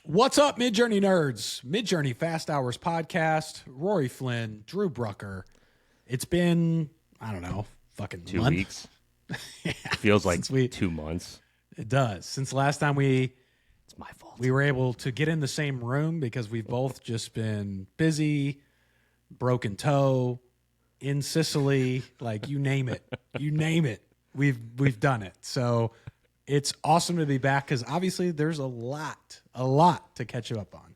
What's up, Midjourney nerds? Midjourney Fast Hours podcast. Rory, Flynn, Drew Brucker. It's been, I don't know, fucking 2 month? weeks. It feels like Since we- 2 months. It does. Since the last time It's my fault. we were able to get in the same room because we've both just been busy, broken toe, in Sicily, like you name it. You name it. We've done it. So it's awesome to be back because obviously there's a lot to catch you up on.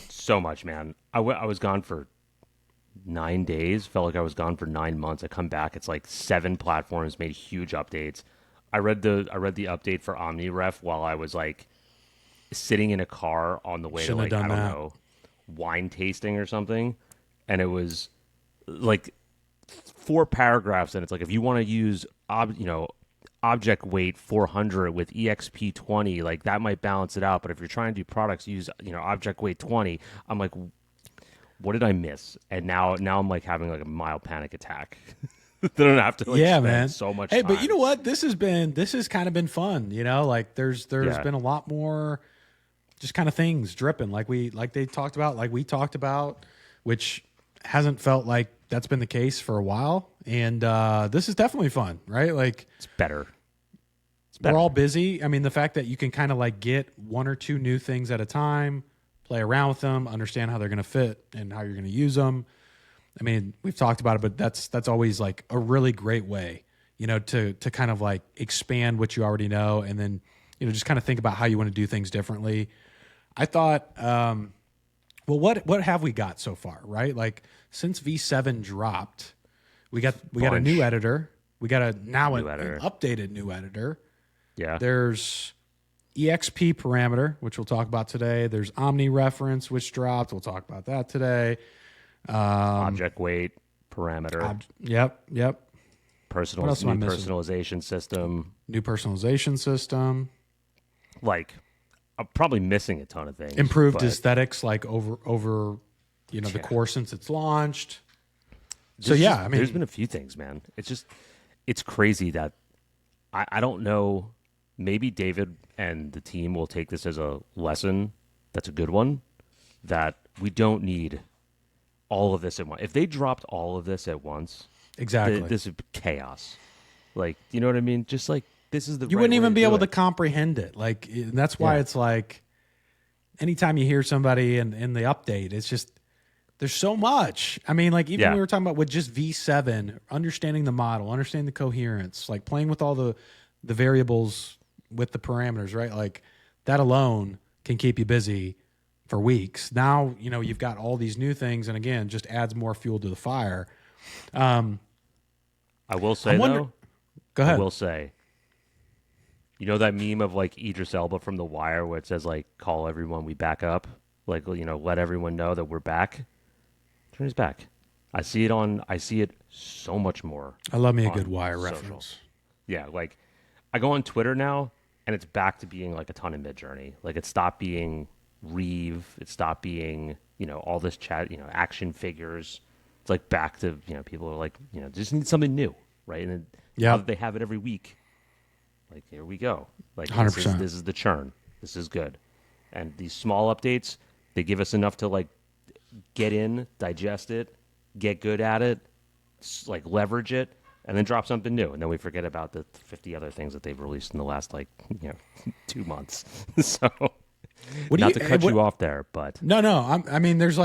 So much, man. I was gone for 9 days. Felt like I was gone for 9 months. I come back. It's like 7 platforms made huge updates. I read the update for Omni-Ref while I was like sitting in a car on the way Shouldn't to have like done I don't that. know, wine tasting or something, and it was like 4 paragraphs, and it's like if you want to use object weight 400 with exp 20, like that might balance it out, but if you're trying to do products, use object weight 20. I'm like, what did I miss? And now I'm like having like a mild panic attack. They don't have to like Yeah, spend man. so much Hey, time. but you know what? This has kind of been fun. Like there's Yeah. been a lot more just kind of things dripping like they talked about, like we talked about, which hasn't felt like that's been the case for a while. And this is definitely fun, right? Like It's better. we're all busy. I mean, the fact that you can kind of like get 1 or 2 new things at a time, play around with them, understand how they're going to fit and how you're going to use them. I mean, we've talked about it, but that's always like a really great way, to kind of like expand what you already know, and then just kind of think about how you want to do things differently. I thought, well, what have we got so far, right? Like since V7 dropped, we got a new editor. We got an updated new editor. Yeah. There's exp parameter, which we'll talk about today. There's Omni-Reference, which dropped. We'll talk about that today. Object weight parameter. Yep. What else am I New missing? personalization system. New personalization system. Like, I'm probably missing a ton of things. Improved but aesthetics, like over the core since it's launched. I mean, there's been a few things, man. It's crazy that I don't know. Maybe David and the team will take this as a lesson. That's a good one. That we don't need all of this at once. If they dropped all of this at once, Exactly. this would be chaos. Like, you know what I mean? Just like this is the You right wouldn't way even be do able it. to comprehend it. Like, and that's why Yeah. it's like, anytime you hear somebody in the update, it's just, there's so much. I mean, like, even we were talking about with just V7, understanding the model, understanding the coherence, like playing with all the variables with the parameters, right? Like, that alone can keep you busy for weeks. Now, you've got all these new things, and again, just adds more fuel to the fire. I will say, though, Go ahead. I will say, that meme of like Idris Elba from The Wire where it says like, call everyone, we back up. Like, let everyone know that we're back. Turn his back. I see it so much more. I love me a on good Wire social. reference. Yeah, like I go on Twitter now and it's back to being like a ton of Midjourney. Like it stopped being Reeve. It stopped being, all this chat, action figures. It's like back to, people are like, just need something new, right? And then now that they have it every week, like here we go. Like 100%. this is the churn. This is good. And these small updates, they give us enough to like get in, digest it, get good at it, like leverage it, and then drop something new. And then we forget about the 50 other things that they've released in the last 2 months. So not to cut you off there, but No. I mean, there's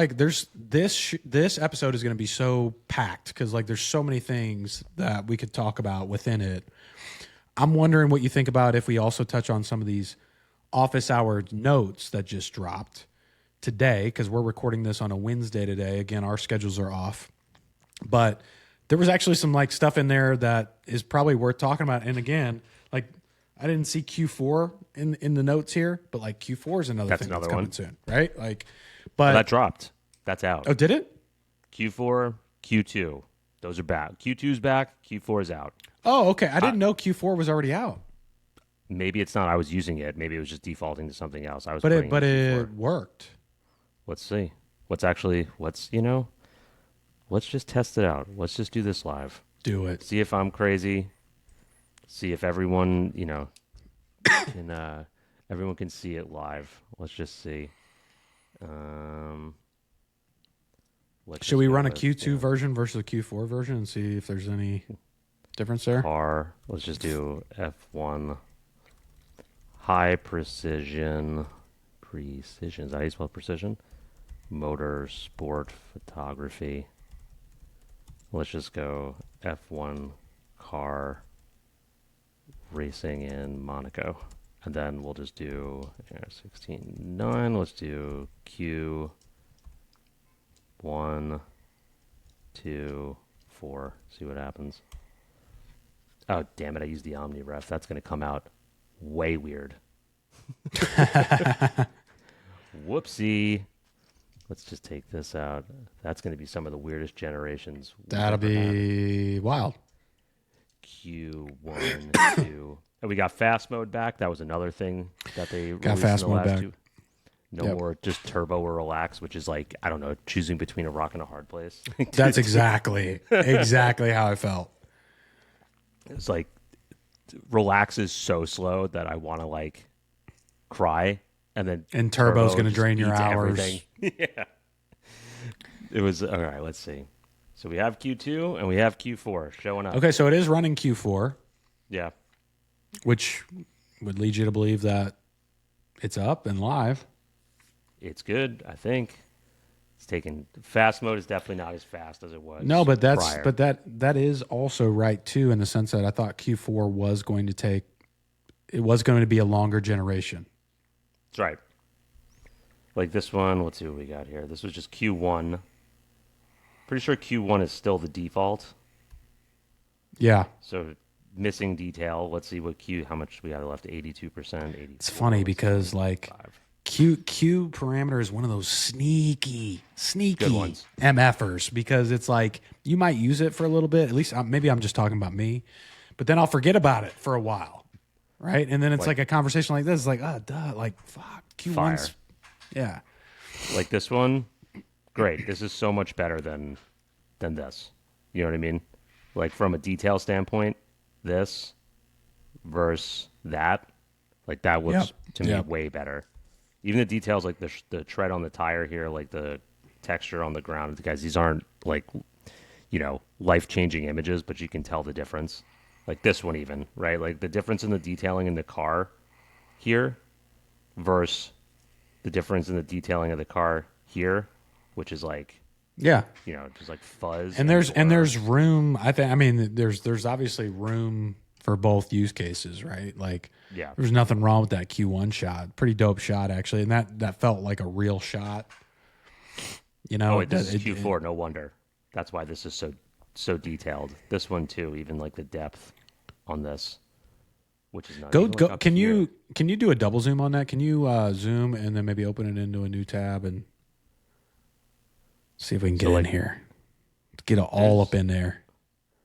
this episode is going to be so packed because like there's so many things that we could talk about within it. I'm wondering what you think about if we also touch on some of these office hour notes that just dropped today, because we're recording this on a Wednesday today. Again, our schedules are off, but there was actually some like stuff in there that is probably worth talking about. And again, like I didn't see Q4 in the notes here, but like Q4 is another thing that's coming soon, right? Like, but that dropped. That's out. Oh, did it? Q4, Q2, those are back. Q2's back. Q4 is out. Oh, okay. I didn't know Q4 was already out. Maybe it's not. I was using it. Maybe it was just defaulting to something else. I was, but putting it worked. Let's see. Let's just test it out. Let's just do this live. Do it. See if I'm crazy. See if everyone, can Everyone can see it live. Let's just see. Should we run a Q2 version versus a Q4 version and see if there's any difference there? Car. Let's just do F1. High precision. Precision. Is that how you spell precision? Motor, sport, photography. Let's just go F1 car racing in Monaco. And then we'll just do 16.9. Let's do Q 1, 2, 4. See what happens. Oh, damn it. I used the Omni-Ref. That's going to come out way weird. Whoopsie. Let's just take this out. That's going to be some of the weirdest generations. That'll be wild. Q1, 2. And we got fast mode back. That was another thing that they got fast mode back. No more just turbo or relax, which is like, I don't know, choosing between a rock and a hard place. That's exactly how I felt. It's like relax is so slow that I want to like cry, and turbo's going to drain your hours. Yeah. It was all right. Let's see. So we have Q2 and we have Q4 showing up. Okay, so it is running Q4. Yeah. Which would lead you to believe that it's up and live. It's good, I think. It's taking fast mode is definitely not as fast as it was. No, but prior. that is also right too, in the sense that I thought Q4 was going to be a longer generation. That's right. Like this one, let's see what we got here. This was just Q1. Pretty sure Q1 is still the default. Yeah. So missing detail. Let's see what how much we have left. 82%. 84%. It's funny because like Q parameter is one of those sneaky MFers, because it's like you might use it for a little bit. At least maybe I'm just talking about me, but then I'll forget about it for a while, right? And then it's like a conversation like this. It's like, duh, like fuck Q1's fire. Yeah. Like this one, great. This is so much better than this. You know what I mean? Like from a detail standpoint, this versus that, like that looks to me way better. Even the details, like the tread on the tire here, like the texture on the ground, guys, these aren't like, life-changing images, but you can tell the difference. Like this one even, right? Like the difference in the detailing in the car here versus the difference in the detailing of the car here, which is like, just like fuzz. And there's room. There's obviously room for both use cases, right? Like, there's nothing wrong with that Q1 shot. Pretty dope shot, actually. And that felt like a real shot. This is Q4. No wonder. That's why this is so detailed. This one too, even like the depth on this, which is not. Go. Can you do a double zoom on that? Can you zoom and then maybe open it into a new tab and see if we can get in here? Get it all up in there.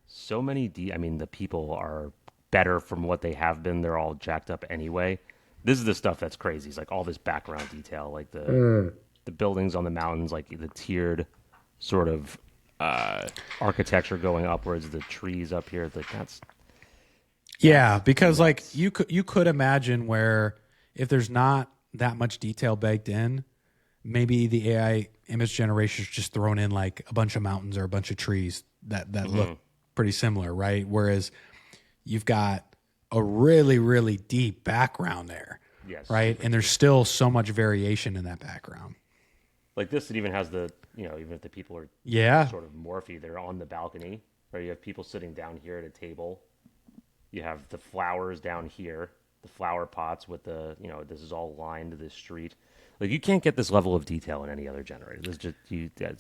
So many the people are better from what they have been. They're all jacked up anyway. This is the stuff that's crazy. It's like all this background detail, like the buildings on the mountains, like the tiered sort of architecture going upwards, the trees up here. Like that's because like you could imagine where if there's not that much detail baked in, maybe the AI image generation is just thrown in like a bunch of mountains or a bunch of trees that look pretty similar, right? Whereas you've got a really, really deep background there, right? And there's still so much variation in that background. Like this, it even has the, even if the people are sort of morphy, they're on the balcony, right? You have people sitting down here at a table. You have the flowers down here, the flower pots with the, this is all lined to this street. Like you can't get this level of detail in any other generator. There's just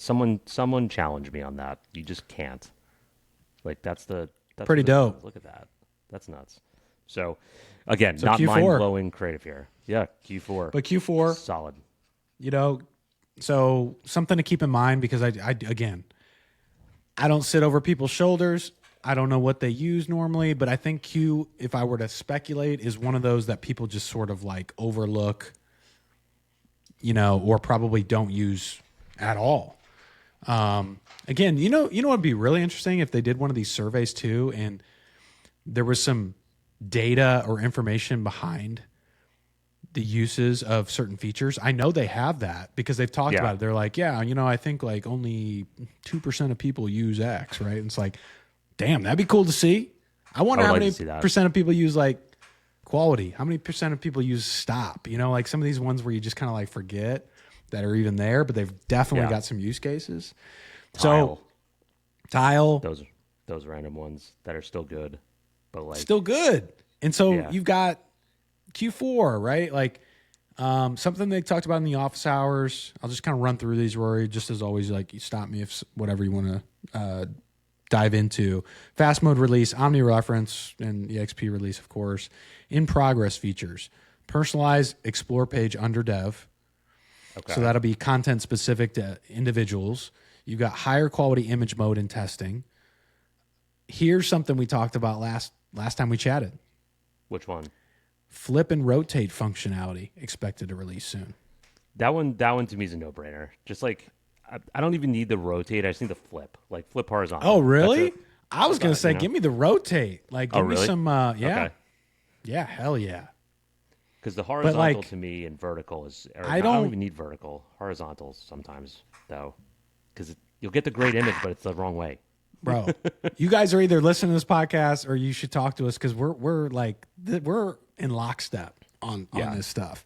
someone challenged me on that. You just can't. Like that's pretty dope. Look at that. That's nuts. So again, not Q4. Mind-blowing creative here. Yeah, Q4. But Q4 solid. So something to keep in mind, because I don't sit over people's shoulders. I don't know what they use normally, but I think Q, if I were to speculate, is one of those that people just sort of like overlook, or probably don't use at all. Again, what'd be really interesting if they did one of these surveys too, and there was some data or information behind the uses of certain features. I know they have that because they've talked about it. They're like, yeah, I think like only 2% of people use X, right? And it's like, damn, that'd be cool to see. I wonder how many percent of people use like quality. How many percent of people use stop? Like some of these ones where you just kind of like forget that are even there, but they've definitely got some use cases. Tile. So those random ones that are still good, but like still good. And so you've got Q4, right? Like something they talked about in the office hours. I'll just kind of run through these, Rory. Just as always, like you stop me if whatever you want to dive into. Fast mode release, Omni-Reference, and exp release, of course. In progress features, personalized explore page under dev. Okay. So that'll be content specific to individuals. You've got higher quality image mode in testing. Here's something we talked about last time we chatted. Which one? Flip and rotate functionality expected to release soon. That one to me is a no-brainer. Just like I don't even need the rotate. I just need the flip, like flip horizontal. Oh, really? I was gonna say, give me the rotate. Like, give me some. Okay. Yeah, hell yeah. Because the horizontal to me and vertical is. I don't even need vertical. Horizontal sometimes though, because you'll get the great image, but it's the wrong way. Bro, you guys are either listening to this podcast or you should talk to us because we're in lockstep on this stuff.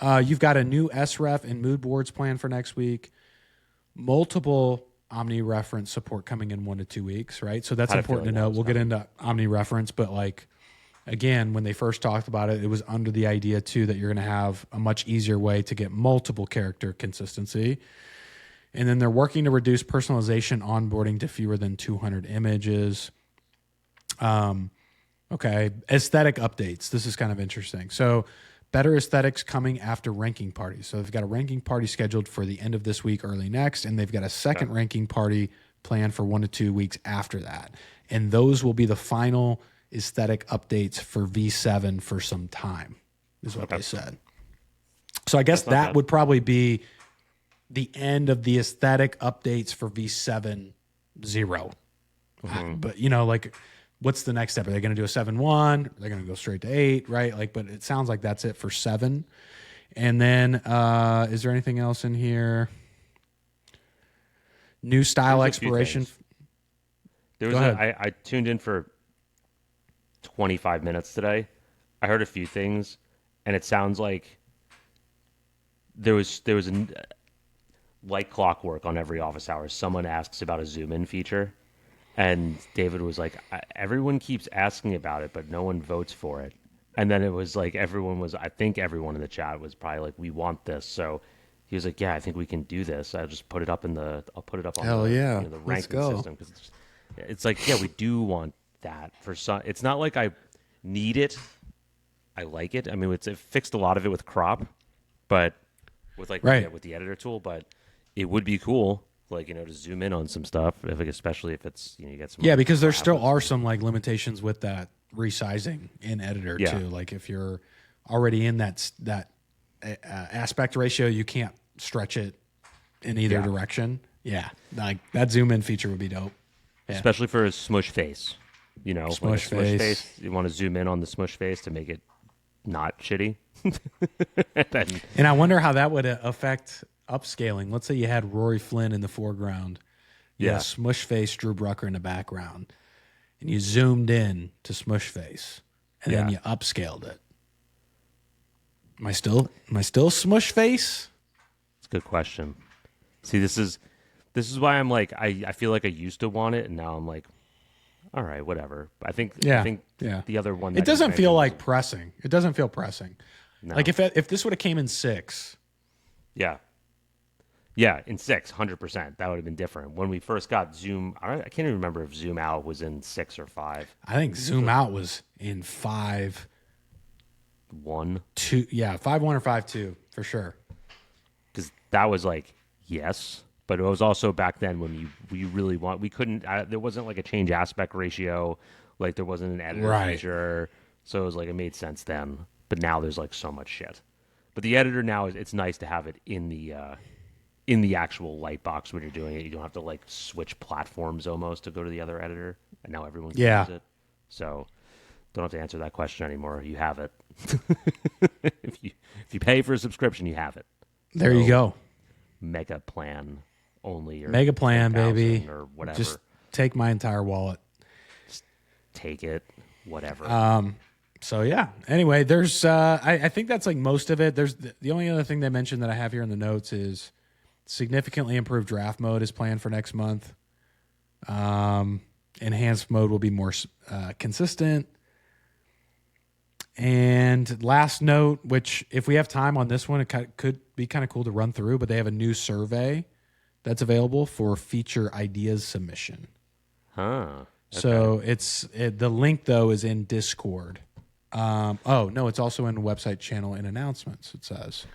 You've got a new sref and mood boards planned for next week. Multiple Omni-Reference support coming in 1 to 2 weeks, right? So that's important to know. We'll get into Omni-Reference, but like again, when they first talked about it, it was under the idea too that you're going to have a much easier way to get multiple character consistency. And then they're working to reduce personalization onboarding to fewer than 200 images. Okay, aesthetic updates. This is kind of interesting. So better aesthetics coming after ranking parties. So they've got a ranking party scheduled for the end of this week, early next, and they've got a second ranking party planned for 1 to 2 weeks after that. And those will be the final aesthetic updates for V7 for some time, is what they said. So I guess that would probably be the end of the aesthetic updates for V7 0. But like what's the next step? Are they going to do a 7.1? Are they going to go straight to 8, right? Like, but it sounds like that's it for 7. And then is there anything else in here? New style exploration. There was I tuned in for 25 minutes today. I heard a few things, and it sounds like there was a like clockwork on every office hours. Someone asks about a zoom in feature, and David was like, everyone keeps asking about it, but no one votes for it. And then it was like I think everyone in the chat was probably like, we want this. So he was like, yeah, I think we can do this. I'll just put it up on the ranking system. Because it's like, yeah, we do want that for some. It's not like I need it. I like it. I mean, it fixed a lot of it with crop, but with with the editor tool, but it would be cool, to zoom in on some stuff, especially if it's you get some. Yeah, because there still are some limitations with that resizing in editor too. Like if you're already in that aspect ratio, you can't stretch it in either direction. Yeah, like that zoom in feature would be dope. Yeah. Especially for a smush face, smush face. You want to zoom in on the smush face to make it not shitty. And I wonder how that would affect upscaling. Let's say you had Rory Flynn in the foreground, smush face Drew Brucker in the background, and you zoomed in to smush face, and then you upscaled it. Am I still smush face? It's a good question. See, this is why I'm like I feel like I used to want it, and now I'm like, all right, whatever. I think the other one. It doesn't feel like pressing. It doesn't feel pressing. No. Like if this would have came in 6. Yeah, in 6, 100%. That would have been different. When we first got Zoom, I can't even remember if Zoom Out was in 6 or 5. I think Zoom Out was in 5. 1? 2. Yeah, 5.1 or 5.2 for sure. Because that was like, yes. But it was also back then when we really we couldn't, there wasn't like a change aspect ratio. Like there wasn't an editor feature. So it was like, it made sense then. But now there's like so much shit. But the editor now, it's nice to have it in the actual light box when you're doing it. You don't have to switch platforms almost to go to the other editor. And now everyone can use it. So don't have to answer that question anymore. You have it. If you pay for a subscription, you have it. There you go. Mega plan only, or mega plan, baby, or whatever. Just take my entire wallet. Just take it, whatever. So yeah. Anyway, there's I think that's like most of it. There's the only other thing they mentioned that I have here in the notes is significantly improved draft mode is planned for next month. Enhanced mode will be more consistent. And last note, which if we have time on this one, it could be kind of cool to run through, but they have a new survey that's available for feature ideas submission. Okay. So the link though is in Discord. It's also in the website channel and announcements, it says.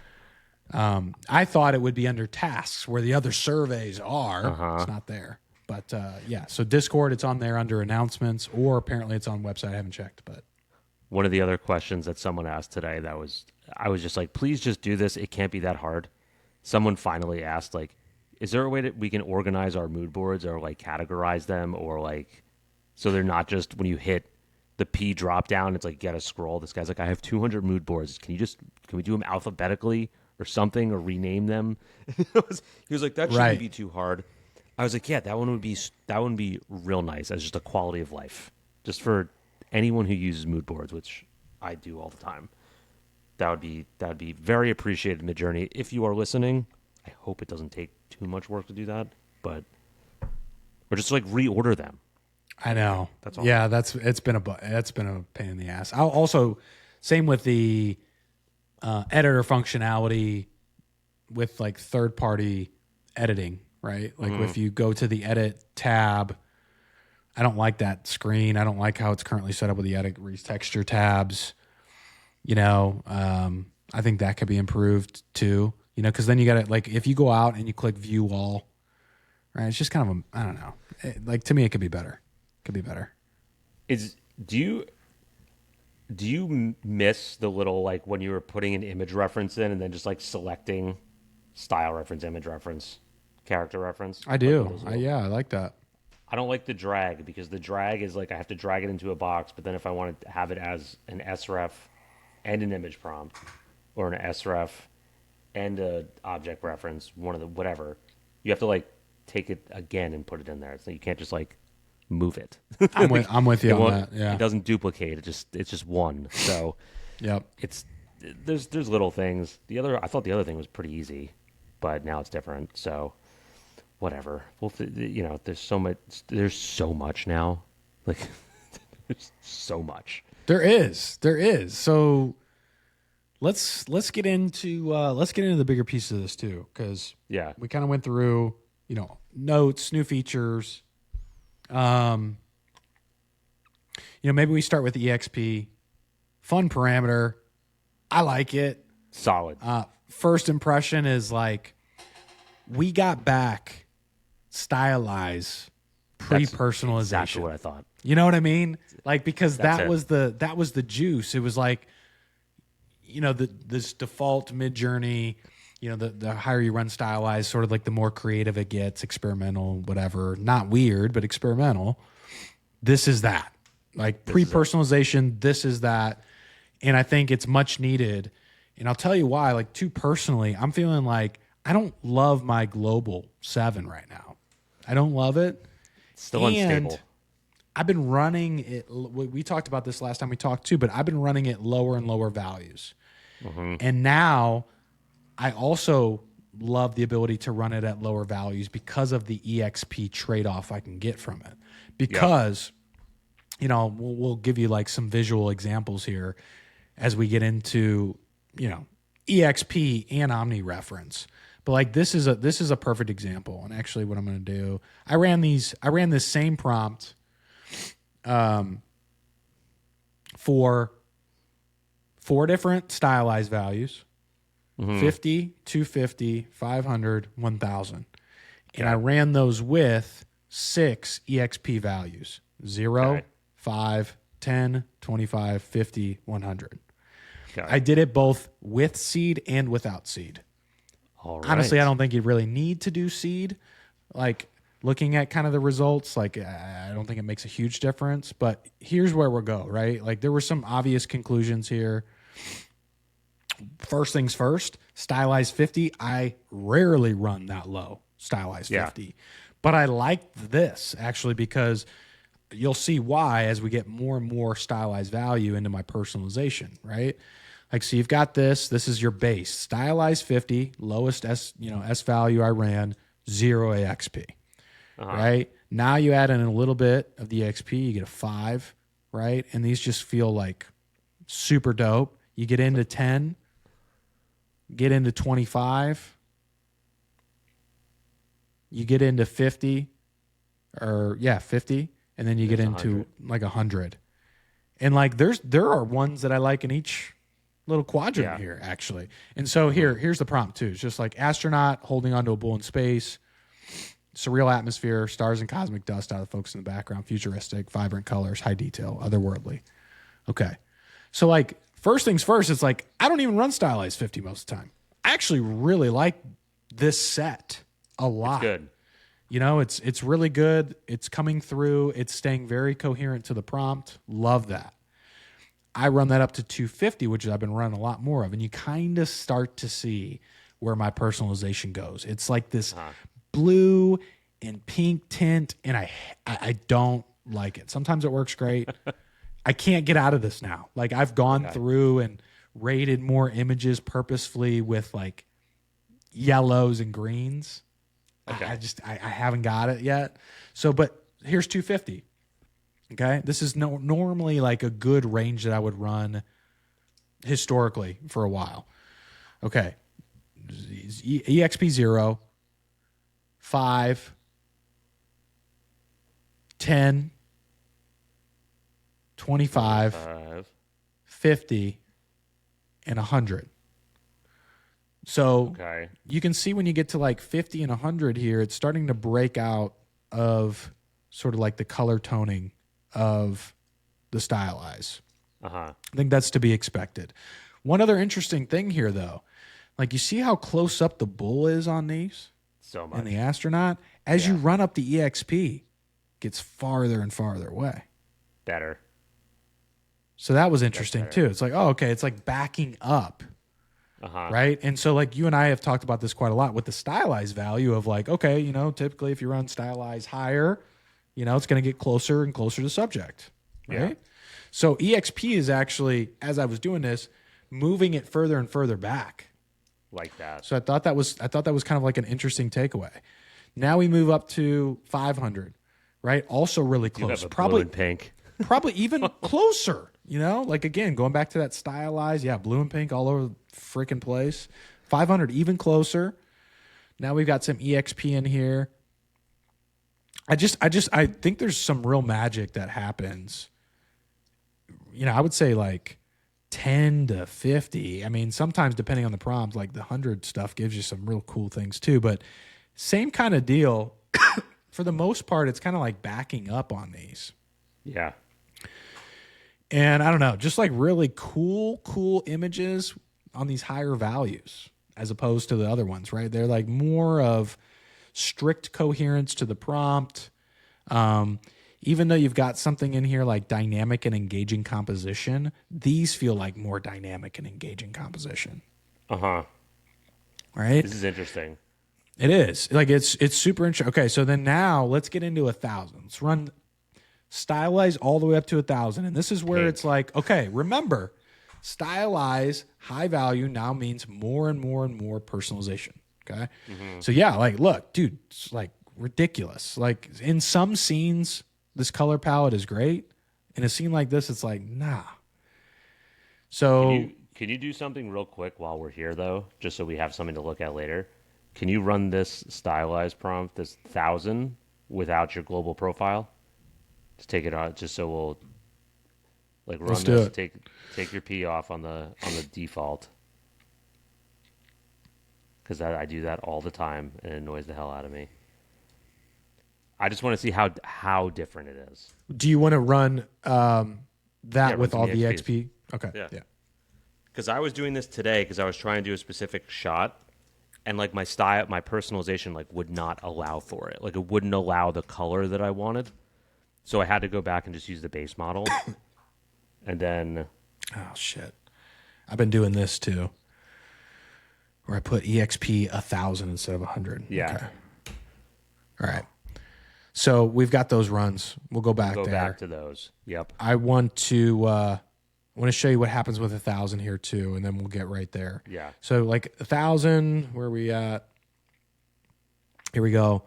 I thought it would be under tasks where the other surveys are. It's not there. But so Discord, it's on there under announcements, or apparently it's on website. I haven't checked, but one of the other questions that someone asked today I was just like, please just do this. It can't be that hard. Someone finally asked, like, is there a way that we can organize our mood boards or like categorize them, or like, so they're not just when you hit the P drop down, it's like, get a scroll. This guy's like, I have 200 mood boards. Can we do them alphabetically or something, or rename them? He was like, that shouldn't be too hard. I was like, yeah, that one would be real nice as just a quality of life, just for anyone who uses mood boards, which I do all the time. That would be very appreciated, Midjourney. If you are listening, I hope it doesn't take too much work to do that, or just like reorder them. I know. That's all. Yeah, it's been a pain in the ass. I'll also, same with the editor functionality with like third party editing, right? Like if you go to the edit tab, I don't like that screen. I don't like how it's currently set up with the edit texture tabs. I think that could be improved too. Because then you got to, like, if you go out and you click view all, right? It's just kind of I don't know. To me, it could be better. Could be better. Do you miss the little, like, when you were putting an image reference in and then just like selecting style reference, image reference, character reference? I do. I like that. I don't like the drag, because the drag is like I have to drag it into a box, but then if I want to have it as an sref and an image prompt, or an sref and a object reference, one of the whatever, you have to like take it again and put it in there. So you can't just like move it. I'm with you on that. Yeah, it doesn't duplicate. It's just one. So yep. There's little things. I thought the other thing was pretty easy, but now it's different. So whatever. Well, there's so much now. Like there's so much. There is. So let's get into the bigger pieces of this too, because we kind of went through notes, new features. Maybe we start with exp. Fun parameter. I like it. Solid. First impression is like we got back stylize pre-personalization. That's exactly what I thought. You know what I mean? Like, because that was the juice. It was like, this default Midjourney, the higher you run stylize, sort of like the more creative it gets, experimental, whatever. Not weird, but experimental. This is that. Like pre-personalization, this is that. And I think it's much needed. And I'll tell you why. Like, too personally, I'm feeling like I don't love my global 7 right now. I don't love it. It's still unstable. I've been running it. We talked about this last time we talked too, but I've been running it lower and lower values. And now I also love the ability to run it at lower values because of the EXP trade-off I can get from it. Because, we'll give you like some visual examples here as we get into, EXP and Omni-Reference. But like this is a perfect example. And actually what I'm going to do, I ran this same prompt for 4 different stylized values, 50, 250, 500, 1000. And I ran those with 6 EXP values, 0, 5, 10, 25, 50, 100. I did it both with seed and without seed. All right. Honestly, I don't think you really need to do seed. Like, looking at kind of the results, like, I don't think it makes a huge difference. But here's where we'll go, right? Like, there were some obvious conclusions here. first things first, stylized 50, I rarely run that low, stylized 50. But I like this actually because you'll see why as we get more and more stylized value into my personalization, right? Like, so you've got this is your base, stylized 50, lowest S value I ran, 0 EXP, right? Now you add in a little bit of the EXP, you get a 5, right? And these just feel like super dope. You get into 10, get into 25, you get into 50, 50, and then you get into 100. Like 100. And like there are ones that I like in each little quadrant here, actually. And so here's the prompt too. It's just like astronaut holding onto a bull in space, surreal atmosphere, stars and cosmic dust out of focus in the background, futuristic, vibrant colors, high detail, otherworldly. Okay. So like first things first, it's like I don't even run stylized 50 most of the time. I actually really like this set a lot. It's good. You know, it's really good. It's coming through. It's staying very coherent to the prompt. Love that. I run that up to 250, which I've been running a lot more of, and you kind of start to see where my personalization goes. It's like this blue and pink tint, and I don't like it. Sometimes it works great. I can't get out of this now. Like I've gone through and rated more images purposefully with like yellows and greens. Okay. I haven't got it yet. So, but here's 250. Okay. This is normally like a good range that I would run historically for a while. Okay. EXP 0, 5, 10, 25, 50, and 100. So you can see when you get to like 50 and 100 here, it's starting to break out of sort of like the color toning of the stylize. I think that's to be expected. One other interesting thing here, though, like you see how close up the bull is on these? So much. And the astronaut? As you run up the EXP, it gets farther and farther away. Better. So that was interesting, too. It's like, oh, okay, it's like backing up. Right. And so like you and I have talked about this quite a lot with the stylized value of like, okay, you know, typically if you run stylized higher, you know, it's going to get closer and closer to subject. Right. Yeah. So EXP is actually, as I was doing this, moving it further and further back. Like that. So I thought that was kind of like an interesting takeaway. Now we move up to 500, right? Also really close. Probably blue and pink. Probably even closer. You know, like again, going back to that stylized, blue and pink all over the freaking place. 500, even closer. Now we've got some EXP in here. I think there's some real magic that happens. You know, I would say like 10 to 50. I mean, sometimes depending on the prompt, like the 100 stuff gives you some real cool things too. But same kind of deal. For the most part, it's kind of like backing up on these. Yeah. And I don't know, just like really cool images on these higher values as opposed to the other ones, right? They're like more of strict coherence to the prompt. Even though you've got something in here like dynamic and engaging composition, these feel like more dynamic and engaging composition. Right? This is interesting. It is. Like it's super interesting. Okay, so then now let's get into 1,000. Let's run stylize all the way up to 1,000. And this is where it's like, okay, remember, stylize high value now means more and more and more personalization. Okay. So yeah, like, look, dude, it's like ridiculous. Like in some scenes, this color palette is great. In a scene like this, it's like, nah. So can you do something real quick while we're here though, just so we have something to look at later? Can you run this stylized prompt, this 1,000 without your global profile? Just take it out, just so we'll like run Let's this. do it. Take your P off on the default, because I do that all the time and it annoys the hell out of me. I just want to see how different it is. Do you want to run that with all the XP? Okay. Yeah. Because I was doing this today because I was trying to do a specific shot, and like my style, my personalization like would not allow for it. Like it wouldn't allow the color that I wanted. So I had to go back and just use the base model. And then... Oh, shit. I've been doing this, too. Or I put EXP 1,000 instead of 100. Yeah. Okay. All right. So we've got those runs. We'll go back there. Go back to those. Yep. I want to show you what happens with 1,000 here too, and then we'll get right there. Yeah. So like 1,000, where are we at? Here we go.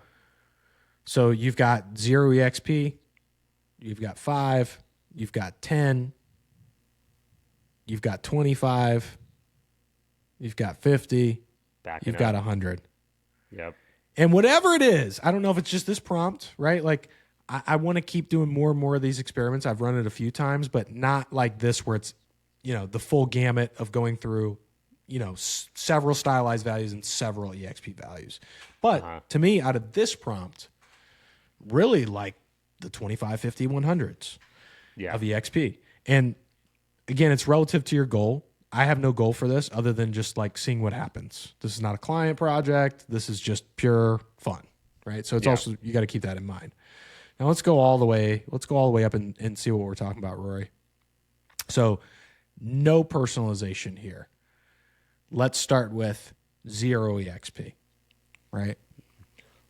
So you've got 0 EXP, you've got 5, you've got 10, you've got 25, you've got 50, you've got 100. Yep. And whatever it is, I don't know if it's just this prompt, right? Like I want to keep doing more and more of these experiments. I've run it a few times, but not like this where it's, the full gamut of going through, several stylized values and several EXP values. But to me, out of this prompt, really like the 25, 50, 100s of EXP. And again, it's relative to your goal. I have no goal for this other than just like seeing what happens. This is not a client project. This is just pure fun, right? So it's also, you got to keep that in mind. Now let's go all the way up and see what we're talking about, Rory. So no personalization here. Let's start with 0 EXP, right?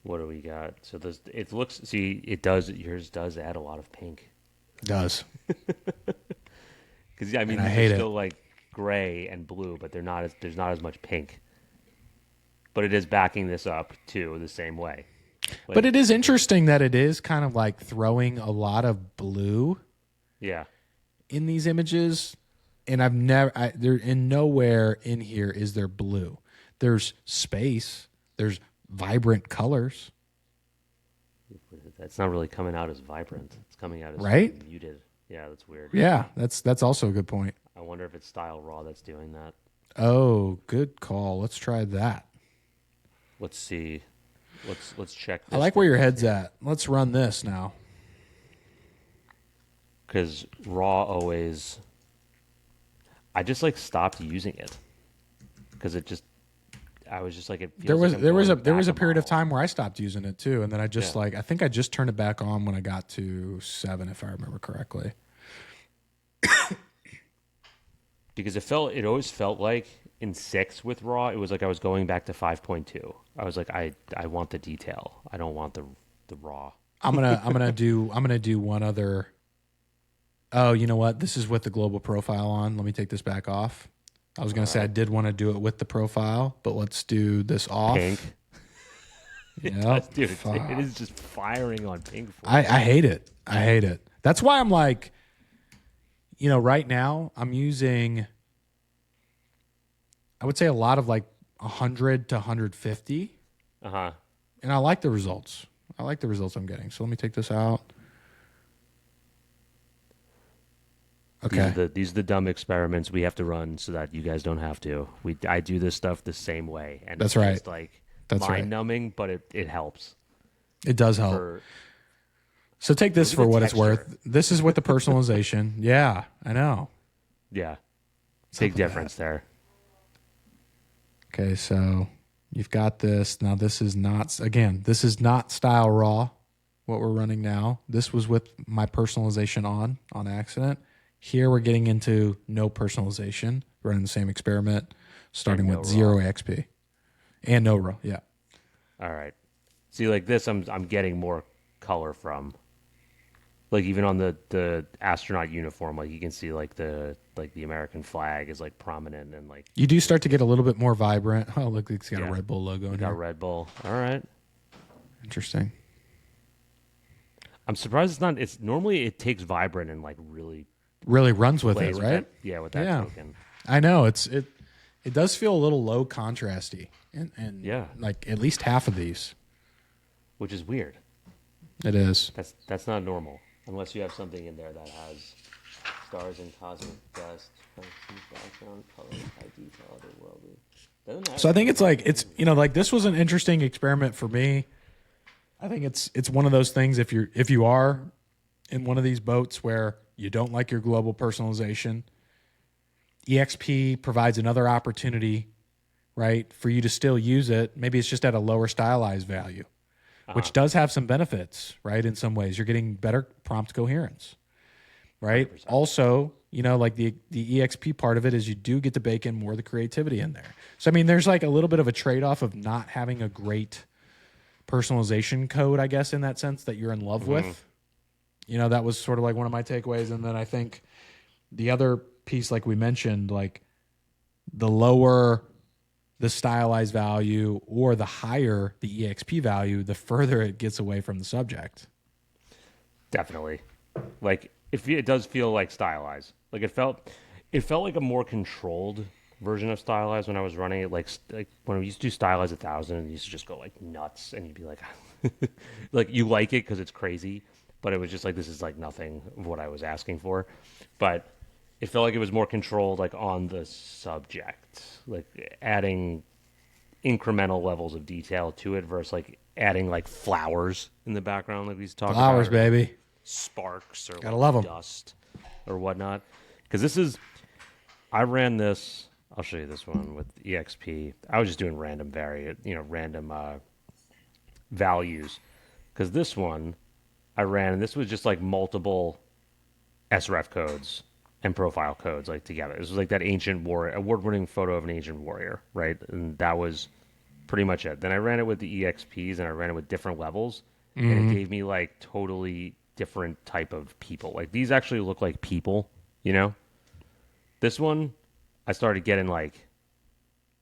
What do we got? So yours does add a lot of pink. It does. Because I hate it. Still like gray and blue, but there's not as much pink. But it is backing this up too the same way. But it is interesting that it is kind of like throwing a lot of blue in these images. And there in nowhere in here is there blue. There's space. There's vibrant colors. That's not really coming out as vibrant. It's coming out as muted. Yeah, that's weird. Yeah, that's also a good point. I wonder if it's Style Raw that's doing that. Oh, good call. Let's try that. Let's see. Let's check this. I like where your head's at. Let's run this now. Because Raw always... I just like stopped using it. Because I was just like, it feels there was a period of time where I stopped using it too, and then I just I think I just turned it back on when I got to 7, if I remember correctly. Because it always felt like in 6 with Raw, it was like I was going back to 5.2. I was like, I want the detail. I don't want the raw. I'm gonna do one other. Oh, you know what? This is with the global profile on. Let me take this back off. I was gonna say I did want to do it with the profile, but let's do this off. Pink. Yeah, dude, it is just firing on pink. I hate it. I hate it. That's why I'm like, right now I'm using, I would say a lot of like 100 to 150. And I like the results. I like the results I'm getting. So let me take this out. Okay. These are the dumb experiments we have to run so that you guys don't have to. I do this stuff the same way, and that's right. It's like mind-numbing, but it helps. It does help. So take this for what it's worth. This is with the personalization. Yeah, I know. Yeah, big difference there. Okay, so you've got this. Now this is not Style Raw, what we're running now. This was with my personalization on accident. Here we're getting into no personalization, running the same experiment, starting with 0 XP and no raw. Yeah. All right. See, like this, I'm getting more color from. Like even on the astronaut uniform, like you can see like the American flag is like prominent and like you do start to get a little bit more vibrant. Oh, look, it's got a Red Bull logo in here. Got Red Bull. All right. Interesting. I'm surprised it's not. It's normally it takes vibrant and like really runs with it, right? With that token. I know it does feel a little low contrasty, and like at least half of these, which is weird. It is. That's not normal unless you have something in there that has stars and cosmic dust, background color, high detail, otherworldly. So I think it's like this was an interesting experiment for me. I think it's one of those things if you are in one of these boats where you don't like your global personalization, EXP provides another opportunity, right, for you to still use it. Maybe it's just at a lower stylized value, which does have some benefits, right? In some ways, you're getting better prompt coherence, right? 100%. Also, you know, like the EXP part of it is you do get to bake in more of the creativity in there. So I mean, there's like a little bit of a trade-off of not having a great personalization code, I guess, in that sense that you're in love with. You know, that was sort of like one of my takeaways. And then I think the other piece, like we mentioned, like the lower the stylized value or the higher the EXP value, the further it gets away from the subject. Definitely. Like it does feel like stylized. Like it felt like a more controlled version of stylized when I was running it. Like when we used to do stylized 1,000, and it used to just go like nuts, and you'd be like, like you like it because it's crazy, but it was just like this is like nothing of what I was asking for. But it felt like it was more controlled, like on the subject, like adding incremental levels of detail to it versus like adding like flowers in the background, like we talked about. Flowers, baby. Sparks or Gotta like love 'em. dust or whatnot. Because I ran this. I'll show you this one with EXP. I was just doing random random values. Because this one I ran, and this was just like multiple sref codes and profile codes like together. This was like that ancient warrior, award-winning photo of an ancient warrior, right? And that was pretty much it. Then I ran it with the EXPs, and I ran it with different levels, and it gave me like totally different type of people. Like these actually look like people, you know? This one, I started getting like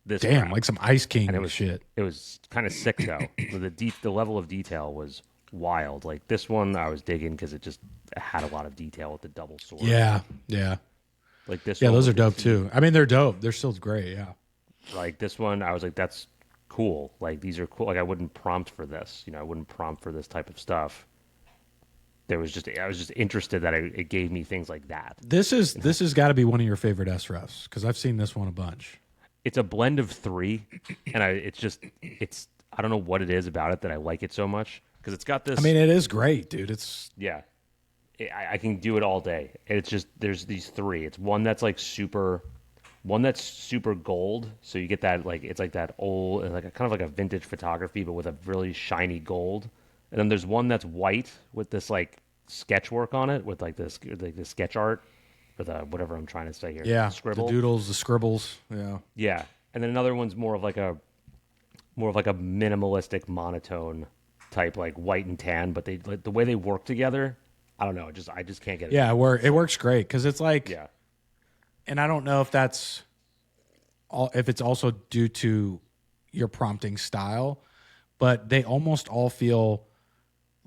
this. Damn, crap. like some Ice King And it was shit. It was kind of sick though. The level of detail was wild. Like this one, I was digging because it just had a lot of detail with the double sword. Yeah. Like this. Yeah, one those are with the dope teeth. too. I mean, they're dope. They're still great. Yeah. Like this one, I was like, that's cool. Like these are cool. Like I wouldn't prompt for this. I wouldn't prompt for this type of stuff. I was just interested that it gave me things like that. This has got to be one of your favorite SREFs because I've seen this one a bunch. It's a blend of three, and I don't know what it is about it that I like it so much because it's got this. I mean, it is great, dude. It's I can do it all day. It's just there's these three. It's one that's super gold, so you get that like it's like that old like kind of like a vintage photography, but with a really shiny gold. And then there's one that's white with this like sketch work on it with like this sketch art or the whatever I'm trying to say here. yeah, Scribble. the doodles, the scribbles. Yeah, and then another one's more of like a minimalistic monotone type like white and tan, but they like the way they work together. I don't know. I just can't get it. Yeah, it works great because it's like Yeah. And I don't know if if it's also due to your prompting style, but they almost all feel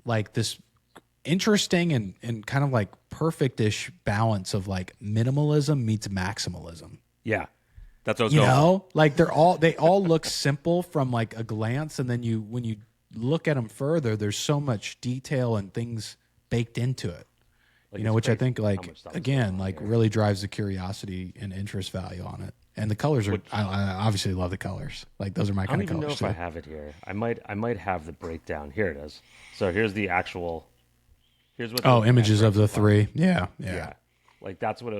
like this interesting and kind of like perfect-ish balance of like minimalism meets maximalism. Yeah. That's what I was You going know, like they all look simple from like a glance, and then when you look at them further, there's so much detail and things baked into it. Like, Which I crazy think how like much stuff is again going on like here. really drives the curiosity and interest value on it. And the colors are I obviously love the colors. Like those are my I don't kind of even know colors if I too. have it here. I might have the breakdown. Here it is. So here's the actual. Here's what. Oh, the images of the reference three. Yeah. Yeah. Like that's what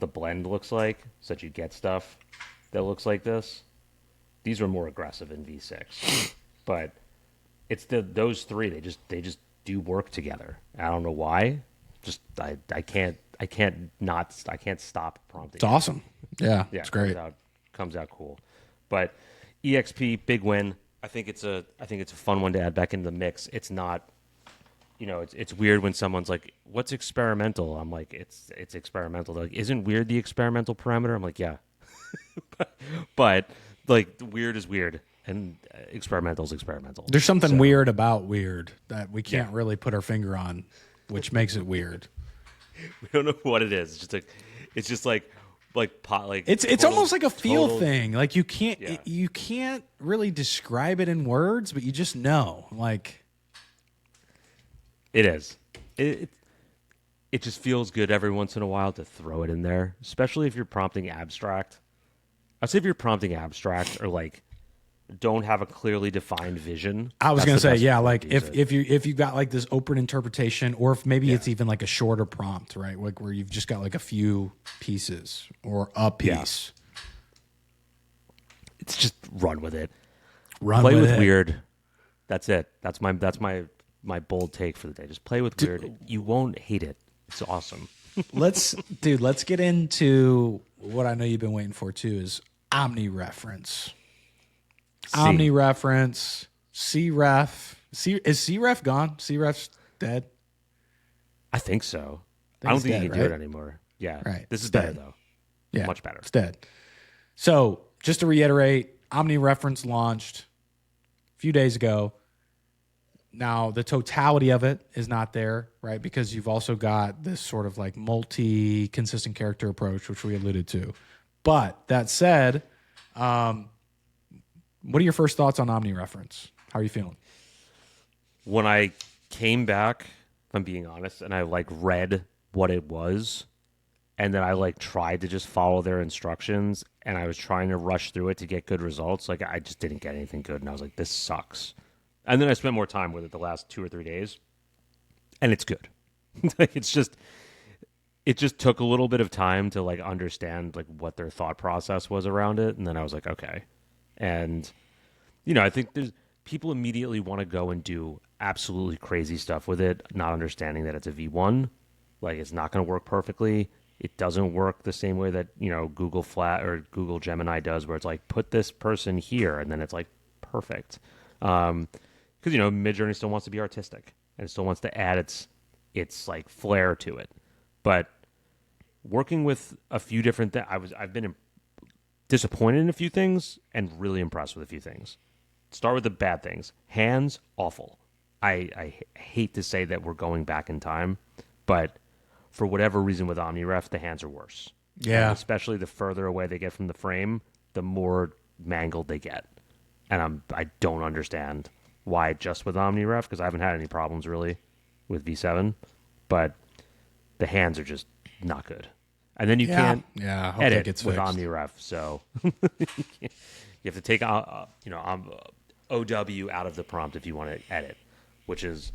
the blend looks like. So that you get stuff that looks like this. These are more aggressive in V6, but it's those three. They just do work together. I don't know why. Just I can't stop prompting. It's awesome. Yeah, Yeah, it's great. Comes out cool. But EXP big win. I think it's a fun one to add back into the mix. It's not, it's weird when someone's like, "What's experimental?" I'm like, "It's experimental." They're like, "Isn't weird the experimental parameter?" I'm like, "Yeah," but like weird is weird, and experimental is experimental. There's something weird about weird that we can't really put our finger on, which makes it weird. We don't know what it is. It's just like pot like It's total- almost like a feel total- thing. Like you can't Yeah. you can't really describe it in words, but you just know. Like It is. It just feels good every once in a while to throw it in there, especially if you're prompting abstract. I'd say if you're prompting abstract or like don't have a clearly defined vision. I was that's gonna the say, best yeah, way like to use it. if you've got like this open interpretation, or if maybe it's even like a shorter prompt, right? Like where you've just got like a few pieces or a piece. It's just run with it. Play With weird. That's it. That's my bold take for the day. Just play with weird. You won't hate it. It's awesome. let's get into what I know you've been waiting for too is Omni-Reference. Omni-Reference, sref. Is sref gone? Sref's dead? I think so. I don't think you can do it anymore. Yeah. Right. This is better, though. Yeah. Much better. It's dead. So, just to reiterate, Omni-Reference launched a few days ago. Now, the totality of it is not there, right? Because you've also got this sort of like multi-consistent character approach, which we alluded to. But that said, what are your first thoughts on Omni-Reference? How are you feeling? When I came back, if I'm being honest, and I like read what it was, and then I like tried to just follow their instructions, and I was trying to rush through it to get good results, like I just didn't get anything good, and I was like, this sucks. And then I spent more time with it the last 2 or 3 days, and it's good. It just took a little bit of time to like understand like what their thought process was around it, and then I was like, okay. And I think there's people immediately want to go and do absolutely crazy stuff with it, not understanding that it's a V1. Like it's not going to work perfectly. It doesn't work the same way that Google Flat or Google Gemini does, where it's like put this person here, and then it's like perfect. Because Midjourney still wants to be artistic and it still wants to add its like flair to it. But working with a few different things, I've been disappointed in a few things and really impressed with a few things. Start with the bad things. Hands, awful. I hate to say that we're going back in time, but for whatever reason with OmniRef, the hands are worse. Yeah. And especially the further away they get from the frame, the more mangled they get. And I don't understand why just with OmniRef, because I haven't had any problems really with V7, but the hands are just not good. And then you can't edit with OmniRef, so you have to take OW out of the prompt if you want to edit, which is,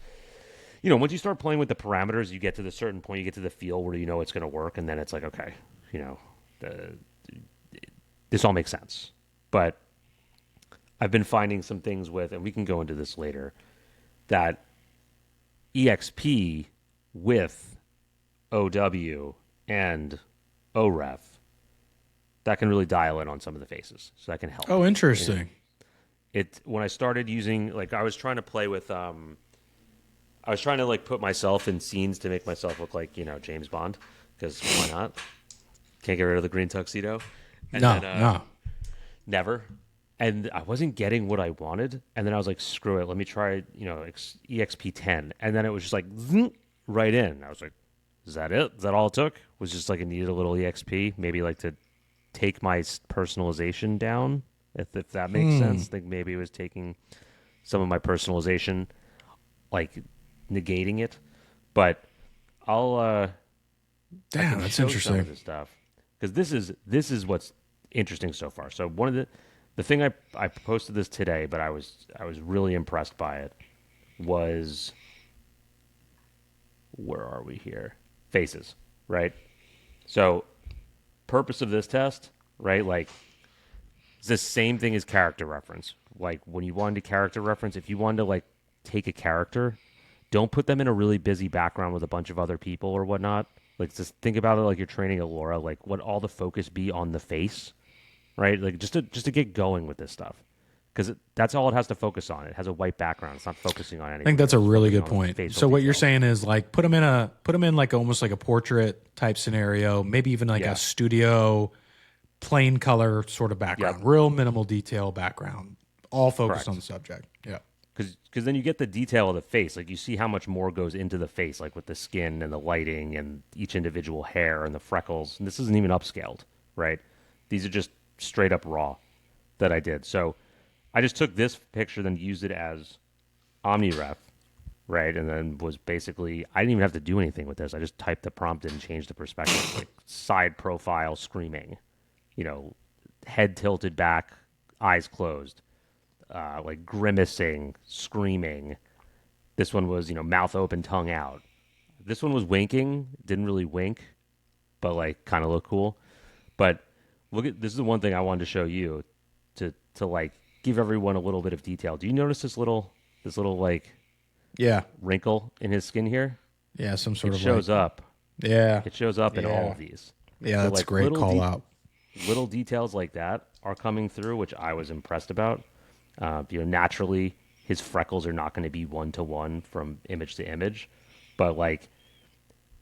once you start playing with the parameters, you get to the certain point, you get to the feel where it's going to work, and then it's like, okay, this all makes sense. But I've been finding some things with, and we can go into this later, that exp with OW and OREF, that can really dial in on some of the faces. So that can help. Oh, interesting. When I started using, like, I was trying to play with, I was trying to, like, put myself in scenes to make myself look like, James Bond, because why not? Can't get rid of the green tuxedo. And no. Never. And I wasn't getting what I wanted. And then I was like, screw it. Let me try, EXP10. And then it was just like, right in. I was like, is that it? Is that all it took? Was just like, it needed a little EXP, maybe like to take my personalization down, if that makes sense. I think maybe it was taking some of my personalization, like negating it. But I'll, damn, that's interesting. Some of this stuff, because this is what's interesting so far. So one of the thing I posted this today, but I was really impressed by it, was, where are we here? Faces, right? So purpose of this test, right? Like, it's the same thing as character reference. Like, when you wanted to character reference, if you wanted to like take a character, don't put them in a really busy background with a bunch of other people or whatnot. Like, just think about it like you're training a Laura. Like, what all the focus be on the face, right? Like, just to get going with this stuff, because that's all it has to focus on. It has a white background. It's not focusing on anything. I think that's a really good point. So what you're saying is like put them in like almost like a portrait type scenario, maybe even like a studio plain color sort of background, real minimal detail background, all focused on the subject. Yeah. Because then you get the detail of the face. Like, you see how much more goes into the face, like with the skin and the lighting and each individual hair and the freckles. And this isn't even upscaled, right? These are just straight up raw that I did. So I just took this picture, then used it as OmniRef, right? And then was basically, I didn't even have to do anything with this. I just typed the prompt in and changed the perspective, like side profile screaming, head tilted back, eyes closed, like grimacing, screaming. This one was, mouth open, tongue out. This one was winking, didn't really wink, but like kind of looked cool. But this is the one thing I wanted to show you to like give everyone a little bit of detail. Do you notice this little like wrinkle in his skin here? Yeah, some sort of shows up Yeah. It shows up in all of these. Yeah, So, that's like, a great call out. Little details like that are coming through, which I was impressed about. Naturally, his freckles are not going to be 1-to-1 from image to image, but like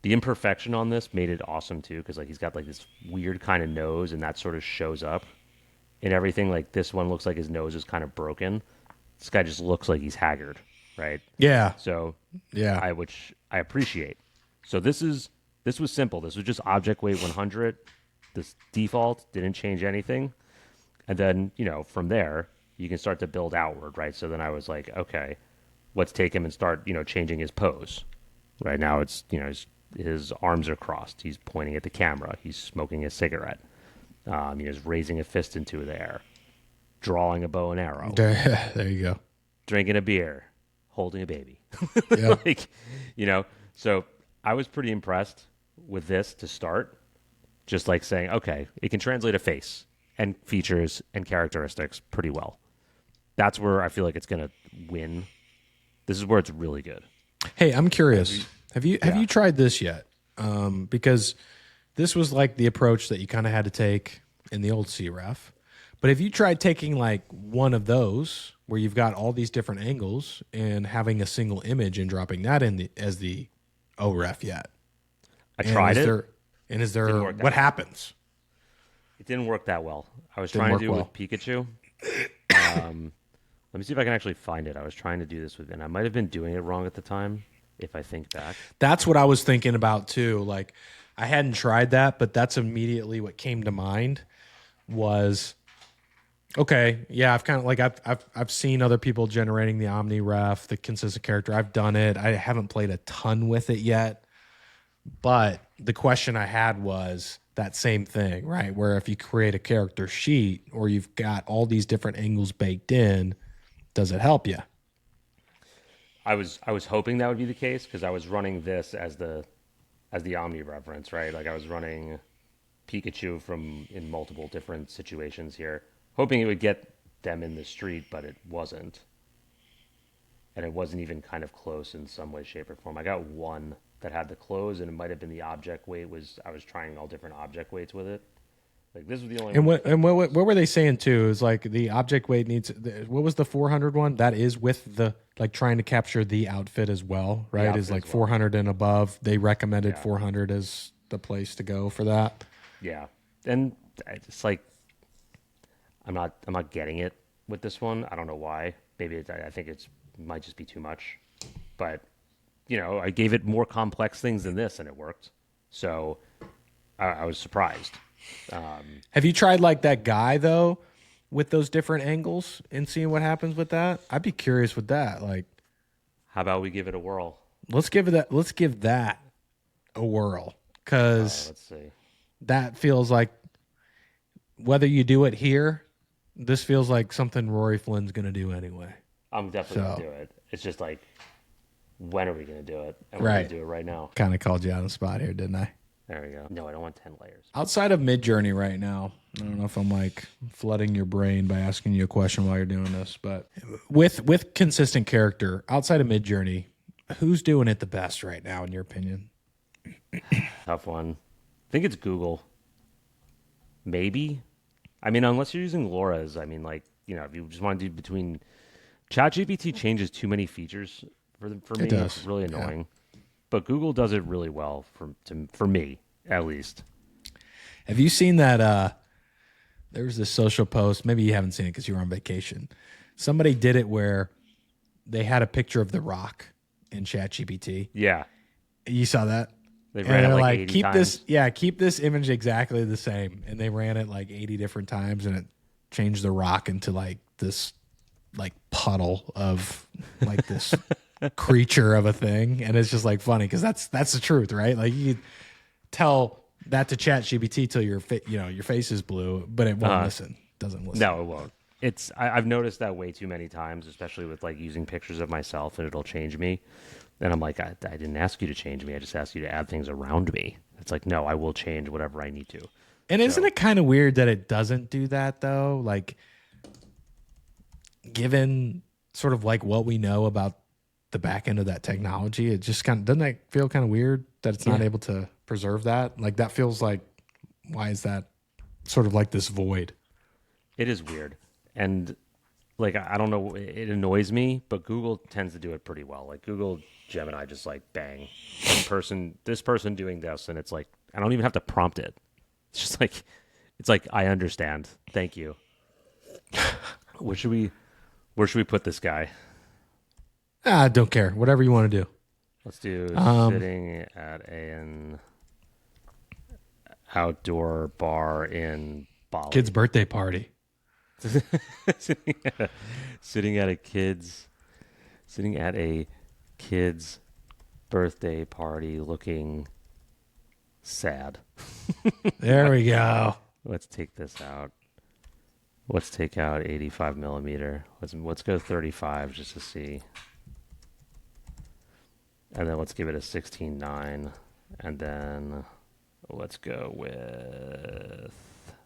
the imperfection on this made it awesome too, because like he's got like this weird kind of nose, and that sort of shows up in everything. Like this one looks like his nose is kind of broken. This guy just looks like he's haggard, right? Yeah. So Yeah. which I appreciate. So this was simple. This was just object weight 100. This default didn't change anything. And then, from there, you can start to build outward, right? So then I was like, okay, let's take him and start, changing his pose. Right now it's, his arms are crossed. He's pointing at the camera. He's smoking a cigarette. He's raising a fist into the air, drawing a bow and arrow. There you go. Drinking a beer, holding a baby. Yeah. So I was pretty impressed with this to start. Just like saying, okay, it can translate a face and features and characteristics pretty well. That's where I feel like it's going to win. This is where it's really good. Hey, I'm curious. Have you tried this yet? Because this was like the approach that you kind of had to take in the old sref. But have you tried taking like one of those where you've got all these different angles and having a single image and dropping that in as the OREF yet? I tried it. Is there what happens? It didn't work that well. I was trying to do it with Pikachu. Let me see if I can actually find it. I was trying to do this with, and I might have been doing it wrong at the time, if I think back. That's what I was thinking about too. Like, I hadn't tried that, but that's immediately what came to mind was, okay, yeah, I've kind of like I've seen other people generating the Omni-Ref, the consistent character. I've done it. I haven't played a ton with it yet. But the question I had was that same thing, right? Where if you create a character sheet or you've got all these different angles baked in, does it help you? I was hoping that would be the case because I was running this as the Omni-Reference, right? Like I was running Pikachu in multiple different situations here, hoping it would get them in the street, but it wasn't. And it wasn't even kind of close in some way, shape, or form. I got one that had the close, and it might have been the object weight. I was trying all different object weights with it. Like this was the only. And what were they saying too? Is like the object weight needs. What was the 400 one? That is with the like trying to capture the outfit as well, right? Is like 400 and above. They recommended 400 as the place to go for that. Yeah, and it's like I'm not getting it with this one. I don't know why. Maybe I think it might just be too much, but. I gave it more complex things than this, and it worked. So I was surprised. Have you tried like that guy though, with those different angles and seeing what happens with that? I'd be curious with that. Like, how about we give it a whirl? Let's give that a whirl because let's see. That feels like whether you do it here, this feels like something Rory Flynn's going to do anyway. I'm definitely going to do it. It's just like. When are we going to do it? And we're going to do it right now. Kind of called you on the spot here, didn't I? There we go. No, I don't want 10 layers. Outside of Midjourney right now, I don't know if I'm like flooding your brain by asking you a question while you're doing this, but with consistent character, outside of Midjourney, who's doing it the best right now in your opinion? Tough one. I think it's Google. Maybe. I mean, unless you're using Laura's, I mean, like, if you just want to do between... ChatGPT changes too many features for me. It's really annoying. Yeah. But Google does it really well for me, at least. Have you seen that there was this social post, maybe you haven't seen it because you were on vacation. Somebody did it where they had a picture of The Rock in ChatGPT. Yeah. You saw that? They ran it like 80 times. Keep this image exactly the same. And they ran it like 80 different times and it changed The Rock into like this like puddle of like this creature of a thing, and it's just like funny because that's the truth, right? Like you tell that to ChatGPT till your face is blue, but it won't listen. Doesn't listen. No, it won't. I've noticed that way too many times, especially with like using pictures of myself, and it'll change me. And I'm like, I didn't ask you to change me. I just asked you to add things around me. It's like, no, I will change whatever I need to. And isn't it kind of weird that it doesn't do that though? Like, given sort of like what we know about the back end of that technology, it just doesn't that feel kind of weird that it's not able to preserve that? Like that feels like, why is that sort of like this void? It is weird. And like, I don't know, it annoys me, but Google tends to do it pretty well. Like Google Gemini just like, bang, this person doing this. And it's like, I don't even have to prompt it. It's like, I understand. Thank you. Where should we put this guy? I don't care. Whatever you want to do. Let's do sitting at an outdoor bar in Bali. Kid's birthday party. sitting at a kid's birthday party looking sad. There we go. Let's take this out. Let's take out 85 millimeter. Let's go 35 just to see. And then let's give it a 16:9. And then let's go with...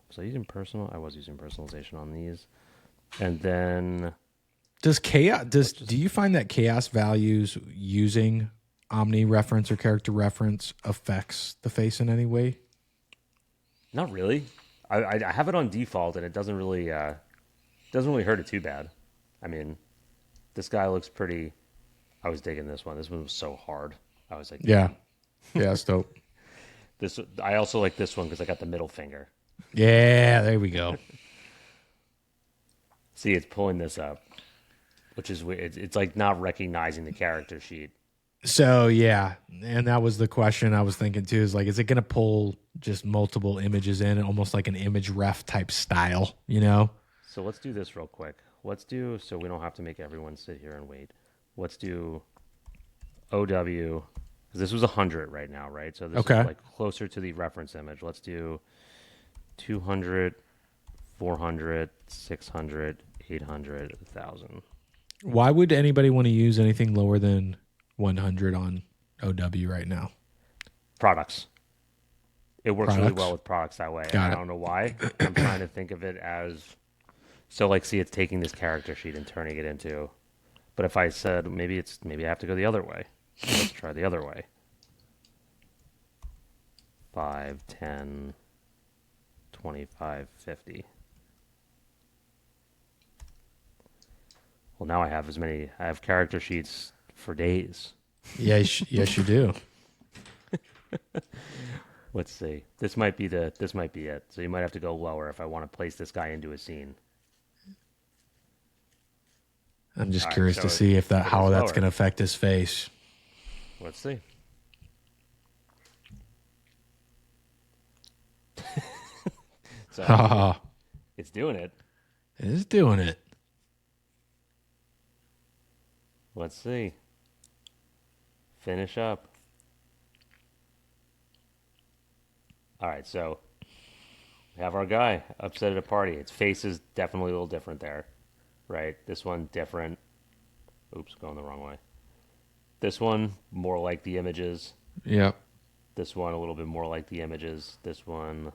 Was I using personal? I was using personalization on these. And then... Do you find that chaos values using Omni-Reference or character reference affects the face in any way? Not really. I have it on default, and it doesn't really hurt it too bad. I mean, this guy looks pretty... I was digging this one. This one was so hard. I was like... Yeah. Yeah, it's dope. I also like this one because I got the middle finger. Yeah, there we go. See, it's pulling this up, which is weird. It's like not recognizing the character sheet. So, yeah, and that was the question I was thinking too, is like, is it going to pull just multiple images in, almost like an image ref type style, you know? So let's do this real quick. So we don't have to make everyone sit here and wait. Let's do OW, because this was 100 right now, right? So this is like closer to the reference image. Let's do 200, 400, 600, 800, 1,000. Why would anybody want to use anything lower than 100 on OW right now? Products. It works really well with products that way. I don't know why. I'm trying to think of it as... So like, see, it's taking this character sheet and turning it into... But if I said, maybe I have to go the other way. Let's try the other way. 5, 10, 25, 50. Well, now I have character sheets for days. Yes, you do. Let's see. This might be it. So you might have to go lower if I want to place this guy into a scene. I'm just curious to see if how that's going to affect his face. Let's see. So it's doing it. It is doing it. Let's see. Finish up. All right, so we have our guy upset at a party. Its face is definitely a little different there, right? This one different. Oops, going the wrong way. This one more like the images. Yep. This one a little bit more like the images. This one.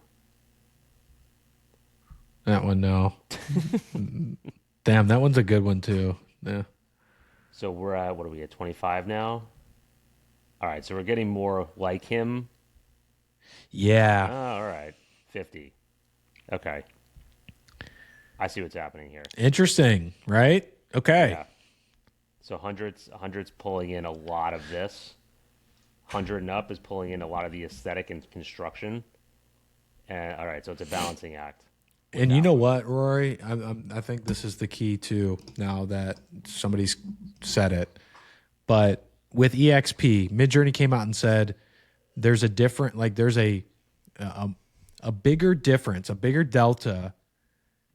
That one, no. Damn, that one's a good one too. Yeah. So we're at, what are we at, 25 now? All right, so we're getting more like him. Yeah. Oh, all right, 50. Okay. I see what's happening here. Interesting, right? Okay. Yeah. So hundreds pulling in a lot of this. 100 and up is pulling in a lot of the aesthetic and construction. And all right, so it's a balancing act. And you know what, Rory? I think this is the key too. Now that somebody's said it, but with EXP, Midjourney came out and said there's a different, like there's a bigger difference, a bigger delta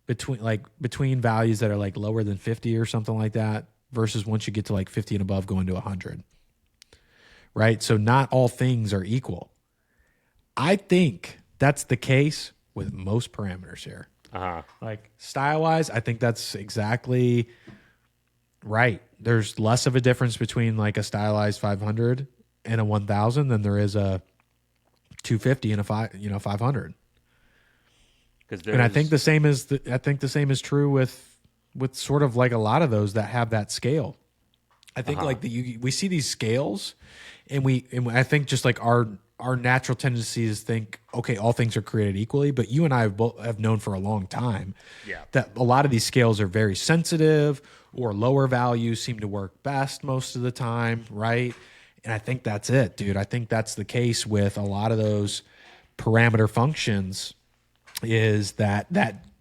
between values that are like lower than 50 or something like that versus once you get to like 50 and above going to 100. Right? So not all things are equal. I think that's the case with most parameters here. Like style-wise, I think that's exactly right. There's less of a difference between like a stylized 500 and a 1000 than there is a 250 and a 500. And I think the same is true with sort of like a lot of those that have that scale. I think like we see these scales, and I think just like our our natural tendency is think, okay, all things are created equally. But you and I have known for a long time that a lot of these scales are very sensitive, or lower values seem to work best most of the time, right? And I think that's it, dude. I think that's the case with a lot of those parameter functions, is that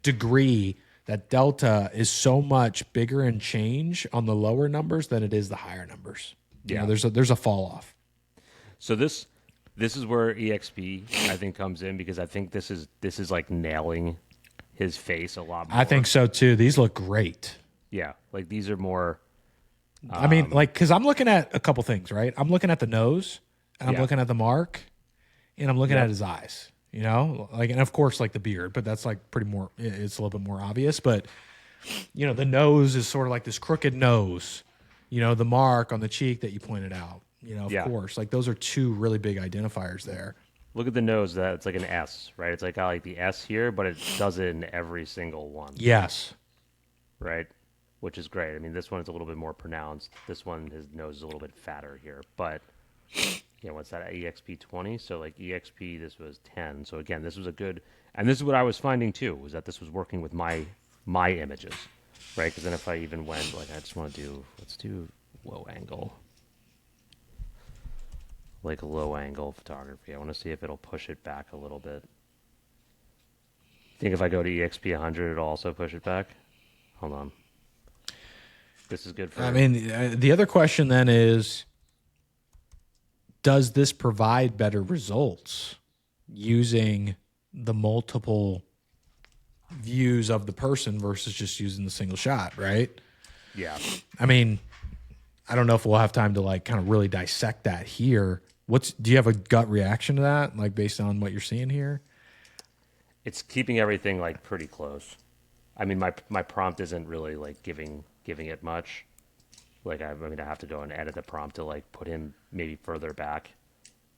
degree, that delta is so much bigger in change on the lower numbers than it is the higher numbers. You know, there's a fall off. So this is where exp I think comes in, because I think this is like nailing his face a lot more. I think so too. These look great. Yeah, like these are more. I mean, like, because I'm looking at a couple things, right? I'm looking at the nose, and I'm looking at the mark, and I'm looking at his eyes. You know, like, and of course, like the beard, but that's like pretty more. It's a little bit more obvious, but you know, the nose is sort of like this crooked nose. You know, the mark on the cheek that you pointed out. You know, of course, like those are two really big identifiers there. Look at the nose. That it's like an S, right? It's like got like the S here, but it does it in every single one. Yes. Right. Which is great. I mean, this one is a little bit more pronounced. This one, his nose is a little bit fatter here. But, you know, what's that, EXP 20? So, like, EXP, this was 10. So, again, this was a good... And this is what I was finding, too, was that this was working with my images, right? Because then if I even went, like, I just want to do... Let's do low angle. Like, low angle photography. I want to see if it'll push it back a little bit. Think if I go to EXP 100, it'll also push it back? Hold on. This is good for... I mean, the other question then is, does this provide better results using the multiple views of the person versus just using the single shot, right? Yeah. I mean, I don't know if we'll have time to like kind of really dissect that here. Do you have a gut reaction to that, like based on what you're seeing here? It's keeping everything like pretty close. I mean, my prompt isn't really like giving it much. Like I mean, I have to go and edit the prompt to like put him maybe further back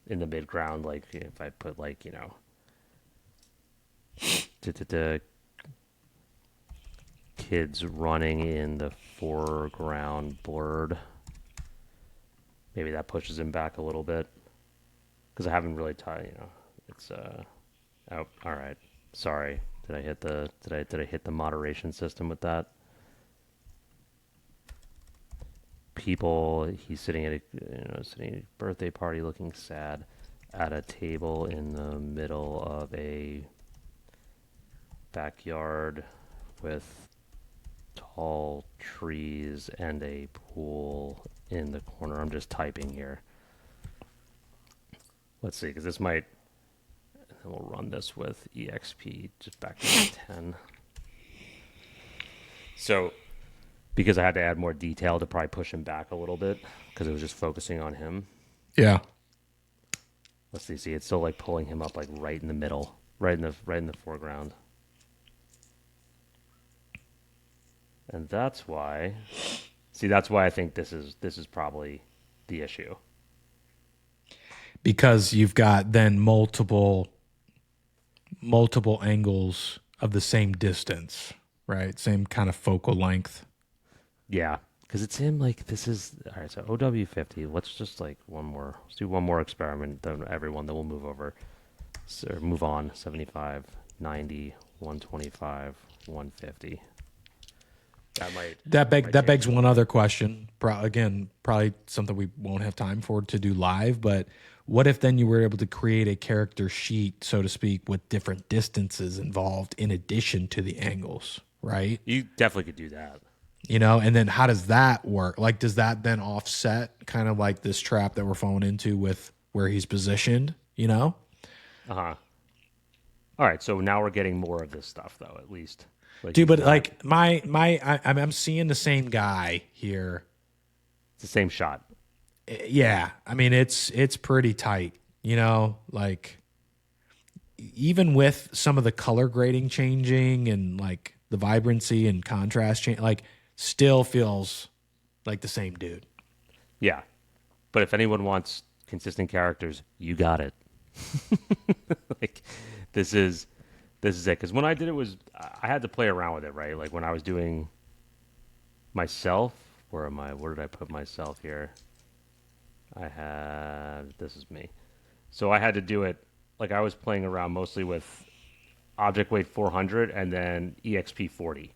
in the midground. Like if I put like, you know, kids running in the foreground blurred. Maybe that pushes him back a little bit because I haven't really you know, it's oh, all right. Sorry. Did I hit the moderation system with that? People, he's sitting at a birthday party looking sad at a table in the middle of a backyard with tall trees and a pool in the corner. I'm just typing here. Let's see, because this might... And we'll run this with EXP just back to 10. So, because I had to add more detail to probably push him back a little bit, because it was just focusing on him. Yeah. Let's see, it's still like pulling him up like right in the middle, right in the foreground. And that's why I think this is probably the issue. Because you've got then multiple angles of the same distance, right? Same kind of focal length. Yeah, because it's him like this is... All right, so OW50, let's just like let's do one more experiment, then everyone, then we'll move over. So move on, 75, 90, 125, 150. That begs one other question. Probably something we won't have time for to do live, but what if then you were able to create a character sheet, so to speak, with different distances involved in addition to the angles, right? You definitely could do that. You know, and then how does that work? Like, does that then offset kind of like this trap that we're falling into with where he's positioned, you know? Uh-huh. All right, so now we're getting more of this stuff, though, at least. Like, dude, but like I'm seeing the same guy here. It's the same shot. Yeah, I mean it's pretty tight, you know, like even with some of the color grading changing and like the vibrancy and contrast change, like still feels like the same dude. Yeah, but if anyone wants consistent characters, you got it. Like this is it, because when I did it I had to play around with it, right? Like when I was doing myself, where did I put myself here? This is me. So I had to do it like I was playing around mostly with object weight 400 and then exp 40,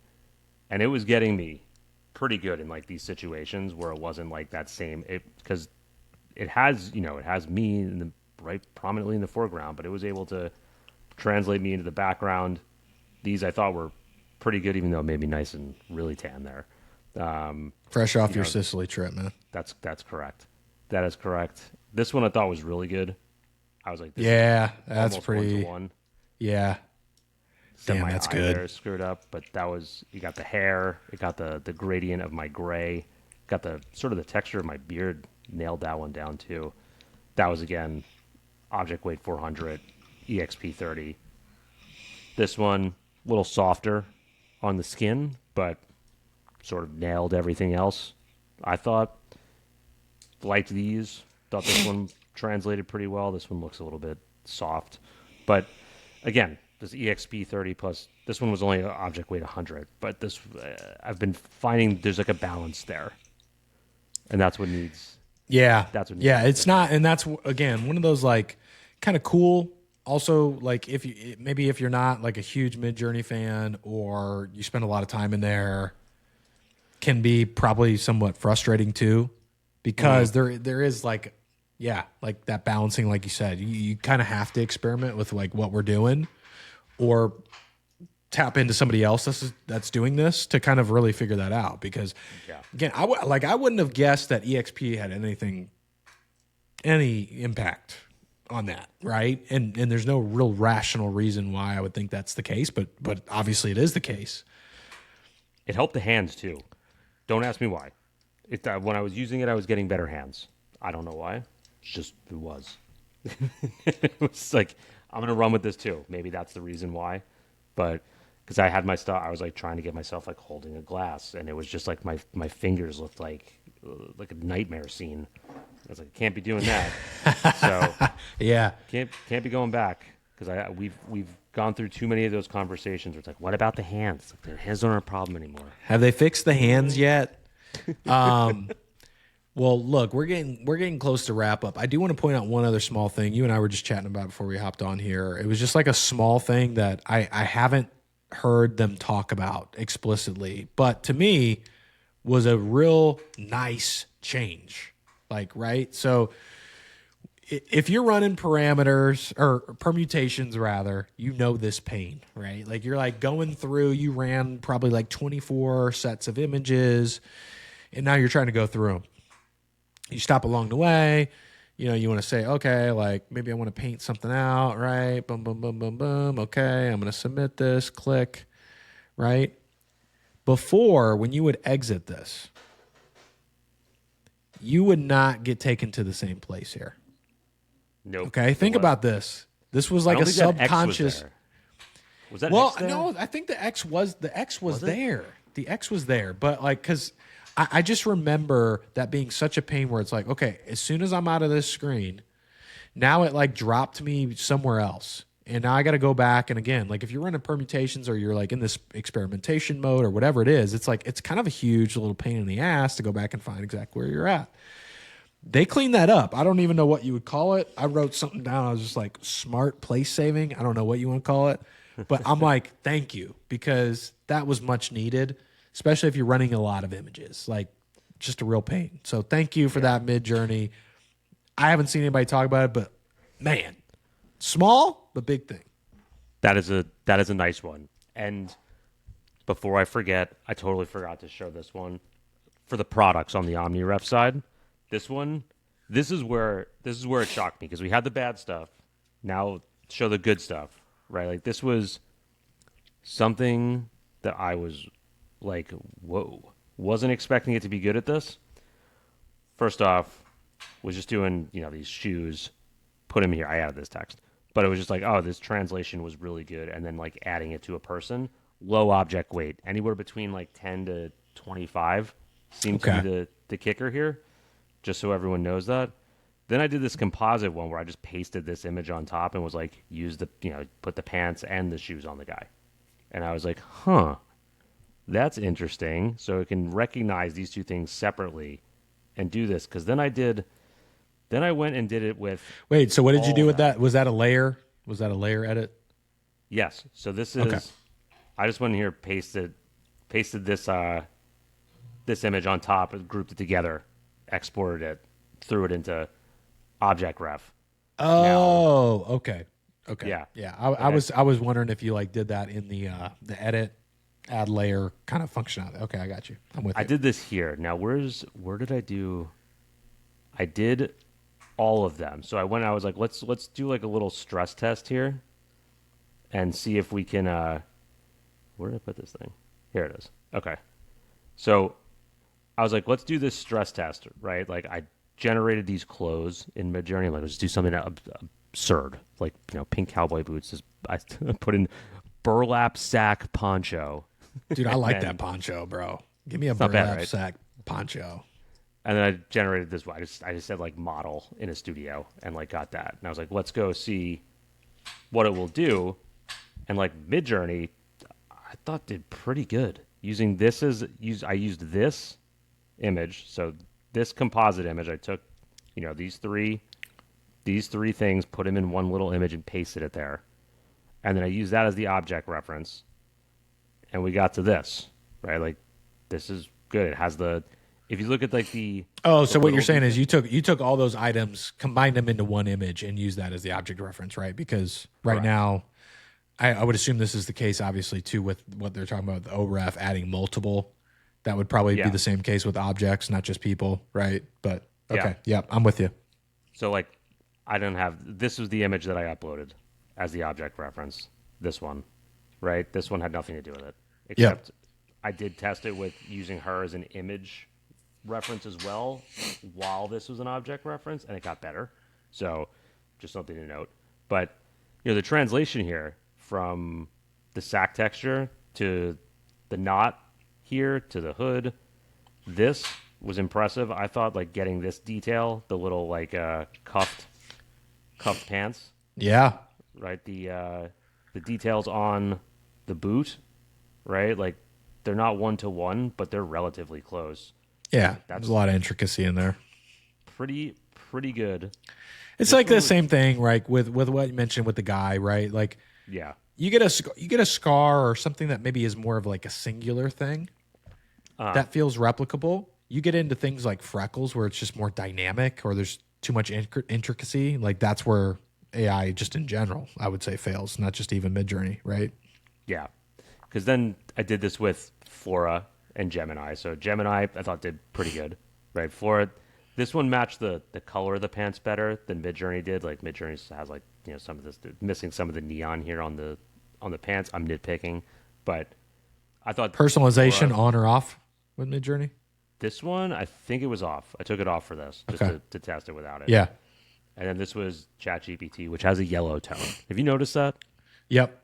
and it was getting me pretty good in like these situations where it wasn't like that same it because it has it has me in the right prominently in the foreground, but it was able to translate me into the background. These I thought were pretty good, even though it made me nice and really tan there. Fresh off your Sicily trip, man. That's correct. That is correct. This one I thought was really good. I was like, this Yeah, is that's almost pretty. 1-to-1. Yeah. Except Damn, my that's eye good. there is screwed up, but that was you got the hair, it got the gradient of my gray, got the sort of the texture of my beard, nailed that one down too. That was again object weight 400, exp 30. This one a little softer on the skin, but sort of nailed everything else. I thought liked these. Thought this one translated pretty well. This one looks a little bit soft, but again, this exp 30 plus this one was only object weight 100. But this I've been finding there's like a balance there, and that's what needs. Yeah. That's what. Yeah, it's not, and that's again one of those like kind of cool. Also, like if you maybe if you're not like a huge Midjourney fan or you spend a lot of time in there, can be probably somewhat frustrating too, because there is like like that balancing, like you said, you kind of have to experiment with like what we're doing, or tap into somebody else that's doing this to kind of really figure that out. Because again, I wouldn't have guessed that EXP had any impact on that, right? And there's no real rational reason why I would think that's the case, but obviously it is the case. It helped the hands too. Don't ask me why. When I was using it, I was getting better hands. I don't know why. It's just it was. It was like I'm gonna run with this too. Maybe that's the reason why, but because I had my stuff, I was like trying to get myself like holding a glass, and it was just like my fingers looked like a nightmare scene. I was like, can't be doing that. So Yeah. can't be going back because we've gone through too many of those conversations where it's like, what about the hands? Like, the hands aren't a problem anymore. Have they fixed the hands yet? Well, look, we're getting close to wrap up. I do want to point out one other small thing. You and I were just chatting about before we hopped on here. It was just like a small thing that I haven't heard them talk about explicitly, but to me was a real nice change. Like, right? So if you're running parameters or permutations rather, you know this pain, right? Like you're like going through, you ran probably like 24 sets of images, and now you're trying to go through them. You stop along the way, you want to say, okay, like maybe I want to paint something out, right? Boom, boom, boom, boom, boom. Okay, I'm going to submit this, click, right? Before, when you would exit this, you would not get taken to the same place here. Nope. Okay, think about this. This was like a subconscious. Was that Well, X there? no, I think the X was there. The X was there, but like because I just remember that being such a pain where it's like, okay, as soon as I'm out of this screen, now it like dropped me somewhere else. And now I got to go back. And again, like if you're running permutations or you're like in this experimentation mode or whatever it is, it's like, it's kind of a huge little pain in the ass to go back and find exactly where you're at. They cleaned that up. I don't even know what you would call it. I wrote something down. I was just like smart place saving. I don't know what you want to call it, but I'm like, thank you, because that was much needed, especially if you're running a lot of images, like just a real pain. So thank you for that, Midjourney. I haven't seen anybody talk about it, but man, small but big thing. That is a nice one. And before I forget, I totally forgot to show this one for the products on the Omni-Ref side. This is where it shocked me because we had the bad stuff. Now show the good stuff, right? Like this was something that I was like, whoa, wasn't expecting it to be good at this. First off, was just doing, these shoes, put them here. I added this text, but it was just like, oh, this translation was really good. And then like adding it to a person, low object weight, anywhere between like 10 to 25 seemed to be the kicker here, just so everyone knows that. Then I did this composite one where I just pasted this image on top and was like, put the pants and the shoes on the guy. And I was like, huh, that's interesting. So it can recognize these two things separately and do this. Because then I did Then I went and did it with. Wait, so what did you all do with that. that? Was that a layer? Was that a layer edit? Yes. So this is. Okay. I just went in here, pasted this this image on top, grouped it together, exported it, threw it into object ref. Oh, okay. Okay. Yeah. Yeah. I was wondering if you like did that in the edit add layer kind of functionality. Okay, I got you. I'm with you. I did this here. Now where did I do? I did all of them. So I was like, let's do like a little stress test here and see if we can where did I put this thing? Here it is. Okay. So I was like, let's do this stress test, right? Like I generated these clothes in Midjourney. Like let's do something absurd, like pink cowboy boots. I put in burlap sack poncho. Dude, I like that poncho, bro. Give me a not burlap bad, right? sack poncho. And then I generated this. I just said like model in a studio and like got that. And I was like, let's go see what it will do. And like Midjourney, I thought did pretty good using this I used this image. So this composite image, I took these three things, put them in one little image and pasted it there. And then I used that as the object reference. And we got to this, right? Like this is good. It has if you look at like so what you're saying is you took all those items, combined them into one image, and used that as the object reference, right? Because right now, I would assume this is the case, obviously, too, with what they're talking about with the OREF adding multiple. That would probably be the same case with objects, not just people, right? But okay, yeah, I'm with you. So like, this was the image that I uploaded as the object reference. This one, right? This one had nothing to do with it, except I did test it with using her as an image reference as well while this was an object reference, and it got better. So just something to note. But the translation here from the sack texture to the knot here to the hood, this was impressive. I thought like getting this detail, the little like cuffed pants, right? The details on the boot, right? Like they're not 1-to-1, but they're relatively close. Yeah, there's a lot of intricacy in there. Pretty good. It's like the same thing, right? With what you mentioned with the guy, right? Like, you get a scar or something that maybe is more of like a singular thing that feels replicable. You get into things like freckles where it's just more dynamic or there's too much intricacy. Like that's where AI just in general, I would say, fails. Not just even Midjourney, right? Yeah, because then I did this with Flora and Gemini. So Gemini, I thought did pretty good, right? Flora, this one matched the color of the pants better than Midjourney did. Like Midjourney has like some of this missing some of the neon here on the pants. I'm nitpicking, but I thought personalization Flora, on or off with Midjourney. This one, I think it was off. I took it off for this just to test it without it. Yeah. And then this was ChatGPT, which has a yellow tone. Have you noticed that? Yep.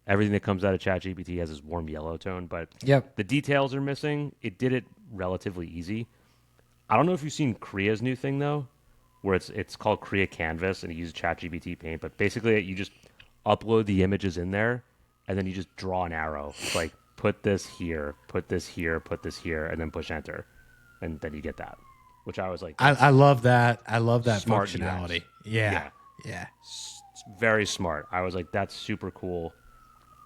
Everything that comes out of ChatGPT has this warm yellow tone, but the details are missing. It did it relatively easy. I don't know if you've seen Kriya's new thing, though, where it's called Kriya Canvas, and it uses ChatGPT Paint, but basically you just upload the images in there, and then you just draw an arrow. It's like, put this here, put this here, put this here, and then push enter. And then you get that, which I was like... I love that. I love that smart functionality. UX. Yeah. It's very smart. I was like, that's super cool.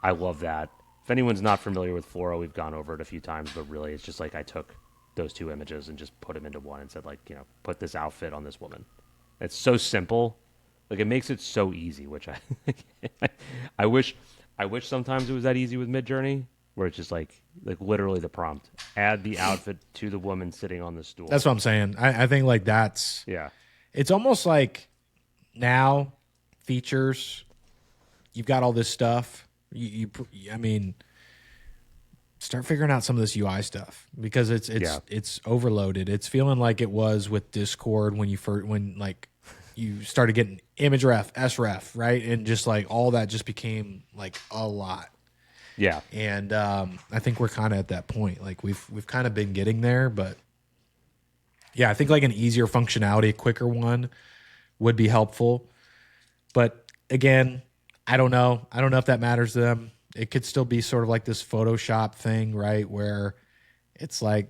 I love that. If anyone's not familiar with Flora, we've gone over it a few times, but really it's just like I took those two images and just put them into one and said like, put this outfit on this woman. It's so simple. Like it makes it so easy, which I wish sometimes it was that easy with Midjourney, where it's just like literally the prompt. Add the outfit to the woman sitting on the stool. That's what I'm saying. I think like that's... Yeah. It's almost like now features, you've got all this stuff. I mean, start figuring out some of this UI stuff because it's overloaded. It's feeling like it was with Discord when you started getting image ref, sref, right? And just like all that just became like a lot. Yeah. And I think we're kind of at that point. Like we've kind of been getting there, but yeah, I think like an easier functionality, a quicker one would be helpful. But again, I don't know. I don't know if that matters to them. It could still be sort of like this Photoshop thing, right? Where it's like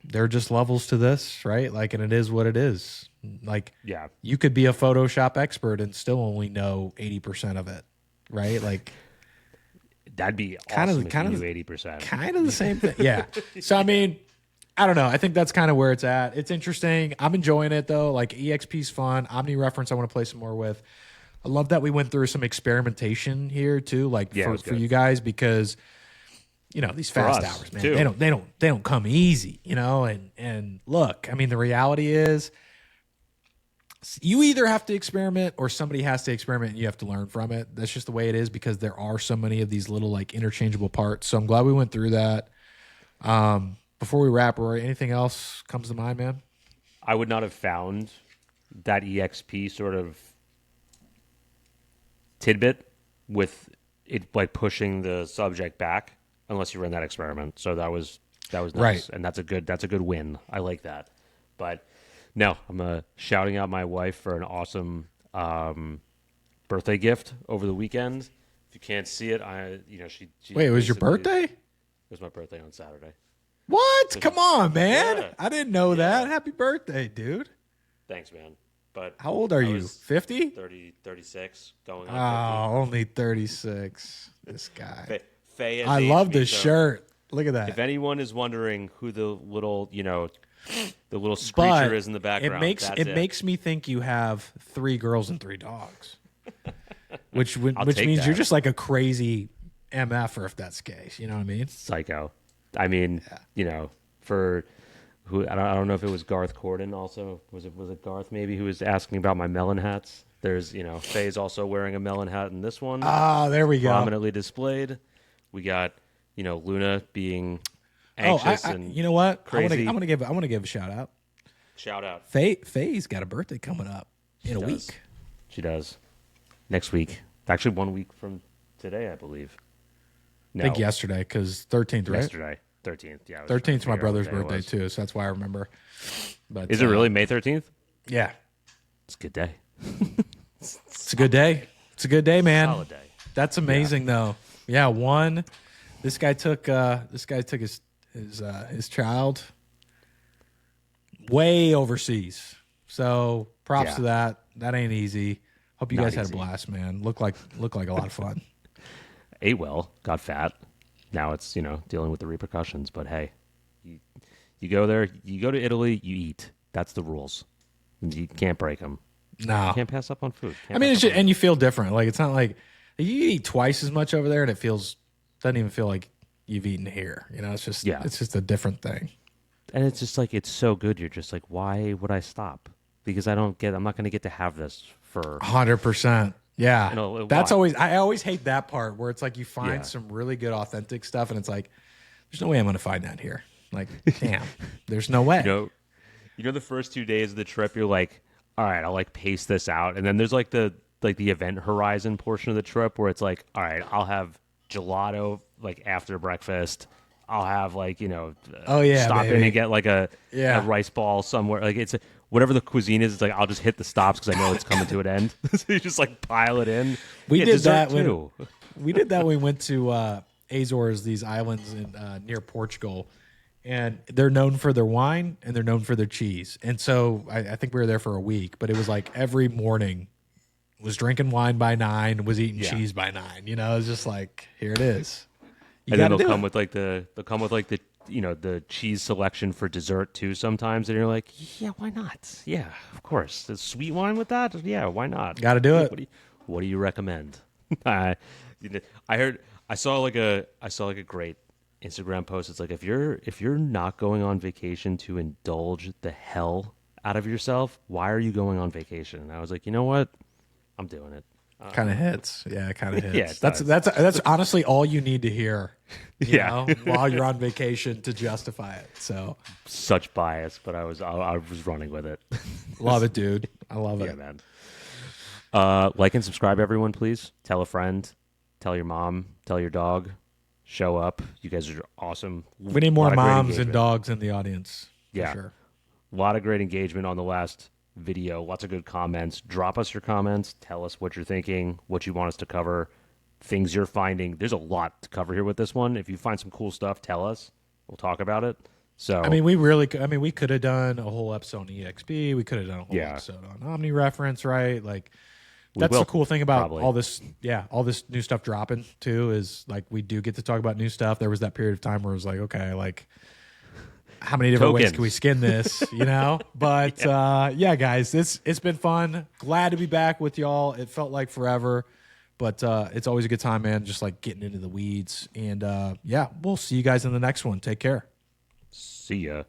there are just levels to this, right? Like, and it is what it is. Like, Yeah. you could be a Photoshop expert and still only know 80% of it, right? Like, That'd be Kind of- awesome if kind you of- knew 80%. kind of the same thing. Yeah. So, I mean, I don't know. I think that's kind of where it's at. It's interesting. I'm enjoying it, though. Like, EXP's fun. Omni-Reference, I want to play some more with. I love that we went through some experimentation here, too, like Yeah, it was for good. you guys, because these fast us, hours, man, too. they don't come easy, and look, I mean, the reality is you either have to experiment or somebody has to experiment and you have to learn from it. That's just the way it is, because there are so many of these little like interchangeable parts. So I'm glad we went through that. Before we wrap, Rory, anything else comes to mind, man? I would not have found that EXP sort of tidbit with it like pushing the subject back unless you ran that experiment. So that was nice. Right. And that's a good win. I like that. But no, I'm shouting out my wife for an awesome birthday gift over the weekend. If you can't see it, she Wait, it was your basically- birthday? It was my birthday on Saturday. What? Come on, man. Yeah. I didn't know that. Happy birthday, dude. Thanks, man. But How old are I you? was 50? 36 going on Oh, only 36. This guy. 50. Faye has I aged love me, the so shirt. Look at that. If anyone is wondering who the little screecher is in the background, It makes me think you have 3 girls and 3 dogs, which take means you're that. just like a crazy MF, or if that's the case, you know what I mean? psycho. I mean, for who I don't know if it was Garth Corden. Also, was it Garth maybe who was asking about my melon hats? There's Faye's also wearing a melon hat in this one, Ah, there we go. prominently displayed. We got Luna being anxious and you know what? crazy. I'm gonna give a shout out. Shout out. Faye's got a birthday coming up in a does. week. She does. Next week. Actually, 1 week from today, I believe. No, I think yesterday, because 13th, right? yesterday, 13th. Yeah, I was 13th trying to is my figure out brother's what day it birthday was. too, so that's why I remember. But Is it really May 13th? Yeah, It's a good day. it's a good day. It's a good day, man. Solid day. That's amazing, though. Yeah, one. This guy took his child way overseas. So props Yeah. to that. That ain't easy. Hope you Not guys had a easy. blast, man. Look like a lot of fun. Ate well, got fat. Now it's dealing with the repercussions. But hey, you go there, you go to Italy, you eat. That's the rules. You can't break them. No, Can't pass up on food. I mean, it's just, and you feel different. Like, it's not like you eat twice as much over there, and doesn't even feel like you've eaten here. It's just it's just a different thing. and it's just like it's so good. You're just like, why would I stop? Because I'm not going to get to have this for 100%. Yeah, that's why? always. I always hate that part where it's like you find Yeah. some really good authentic stuff, and it's like, there's no way I'm going to find that here. Like, damn, there's no way. The first 2 days of the trip, you're like, all right, I'll like pace this out, and then there's like the event horizon portion of the trip where it's like, all right, I'll have gelato like after breakfast. I'll have like Oh, yeah, stop in baby. and get like a rice ball somewhere. Like it's whatever the cuisine is. It's like I'll just hit the stops because I know it's coming to an end. So you just like pile it in. We Yeah, did dessert, that too. we did that when we went to Azores, these islands in near Portugal, and they're known for their wine and they're known for their cheese. And so I think we were there for a week, but it was like every morning was drinking wine by 9, was eating cheese by 9. It was just like, here it is. You And then gotta they'll do come it. with like the the cheese selection for dessert too sometimes, and you're like, yeah, why not? Yeah, of course. The sweet wine with that? Yeah, why not? Gotta do it. What do you recommend? I saw like a great Instagram post. It's like if you're not going on vacation to indulge the hell out of yourself, why are you going on vacation? And I was like, you know what? I'm doing it. Kind of hits. Yeah, it kind of hits. Yeah, it that's honestly all you need to hear. You Yeah. know, while you're on vacation to justify it. So Such bias, but I was running with it. love it, dude. I love Yeah, it. man. Like and subscribe, everyone, please. Tell a friend. Tell your mom. Tell your dog. Show up. You guys are awesome. We need more Lot of great moms and engagement. dogs in the audience. Yeah. For sure. A lot of great engagement on the last video. Lots of good comments. Drop us your comments. Tell us what you're thinking, what you want us to cover, things you're finding. There's a lot to cover here with this one. If you find some cool stuff, tell us. We'll talk about it. So I mean, we could have done a whole episode on EXP. We could have done a whole Yeah. episode on Omni-Reference, right? Like, We that's will, the cool thing about probably. all this. Yeah, all this new stuff dropping too is like we do get to talk about new stuff. There was that period of time where it was like, okay, like how many different ways Tokens. can we skin this, you know? But yeah, guys, it's been fun. Glad to be back with y'all. It felt like forever, but it's always a good time, man. Just like getting into the weeds. And yeah, we'll see you guys in the next one. Take care. see ya.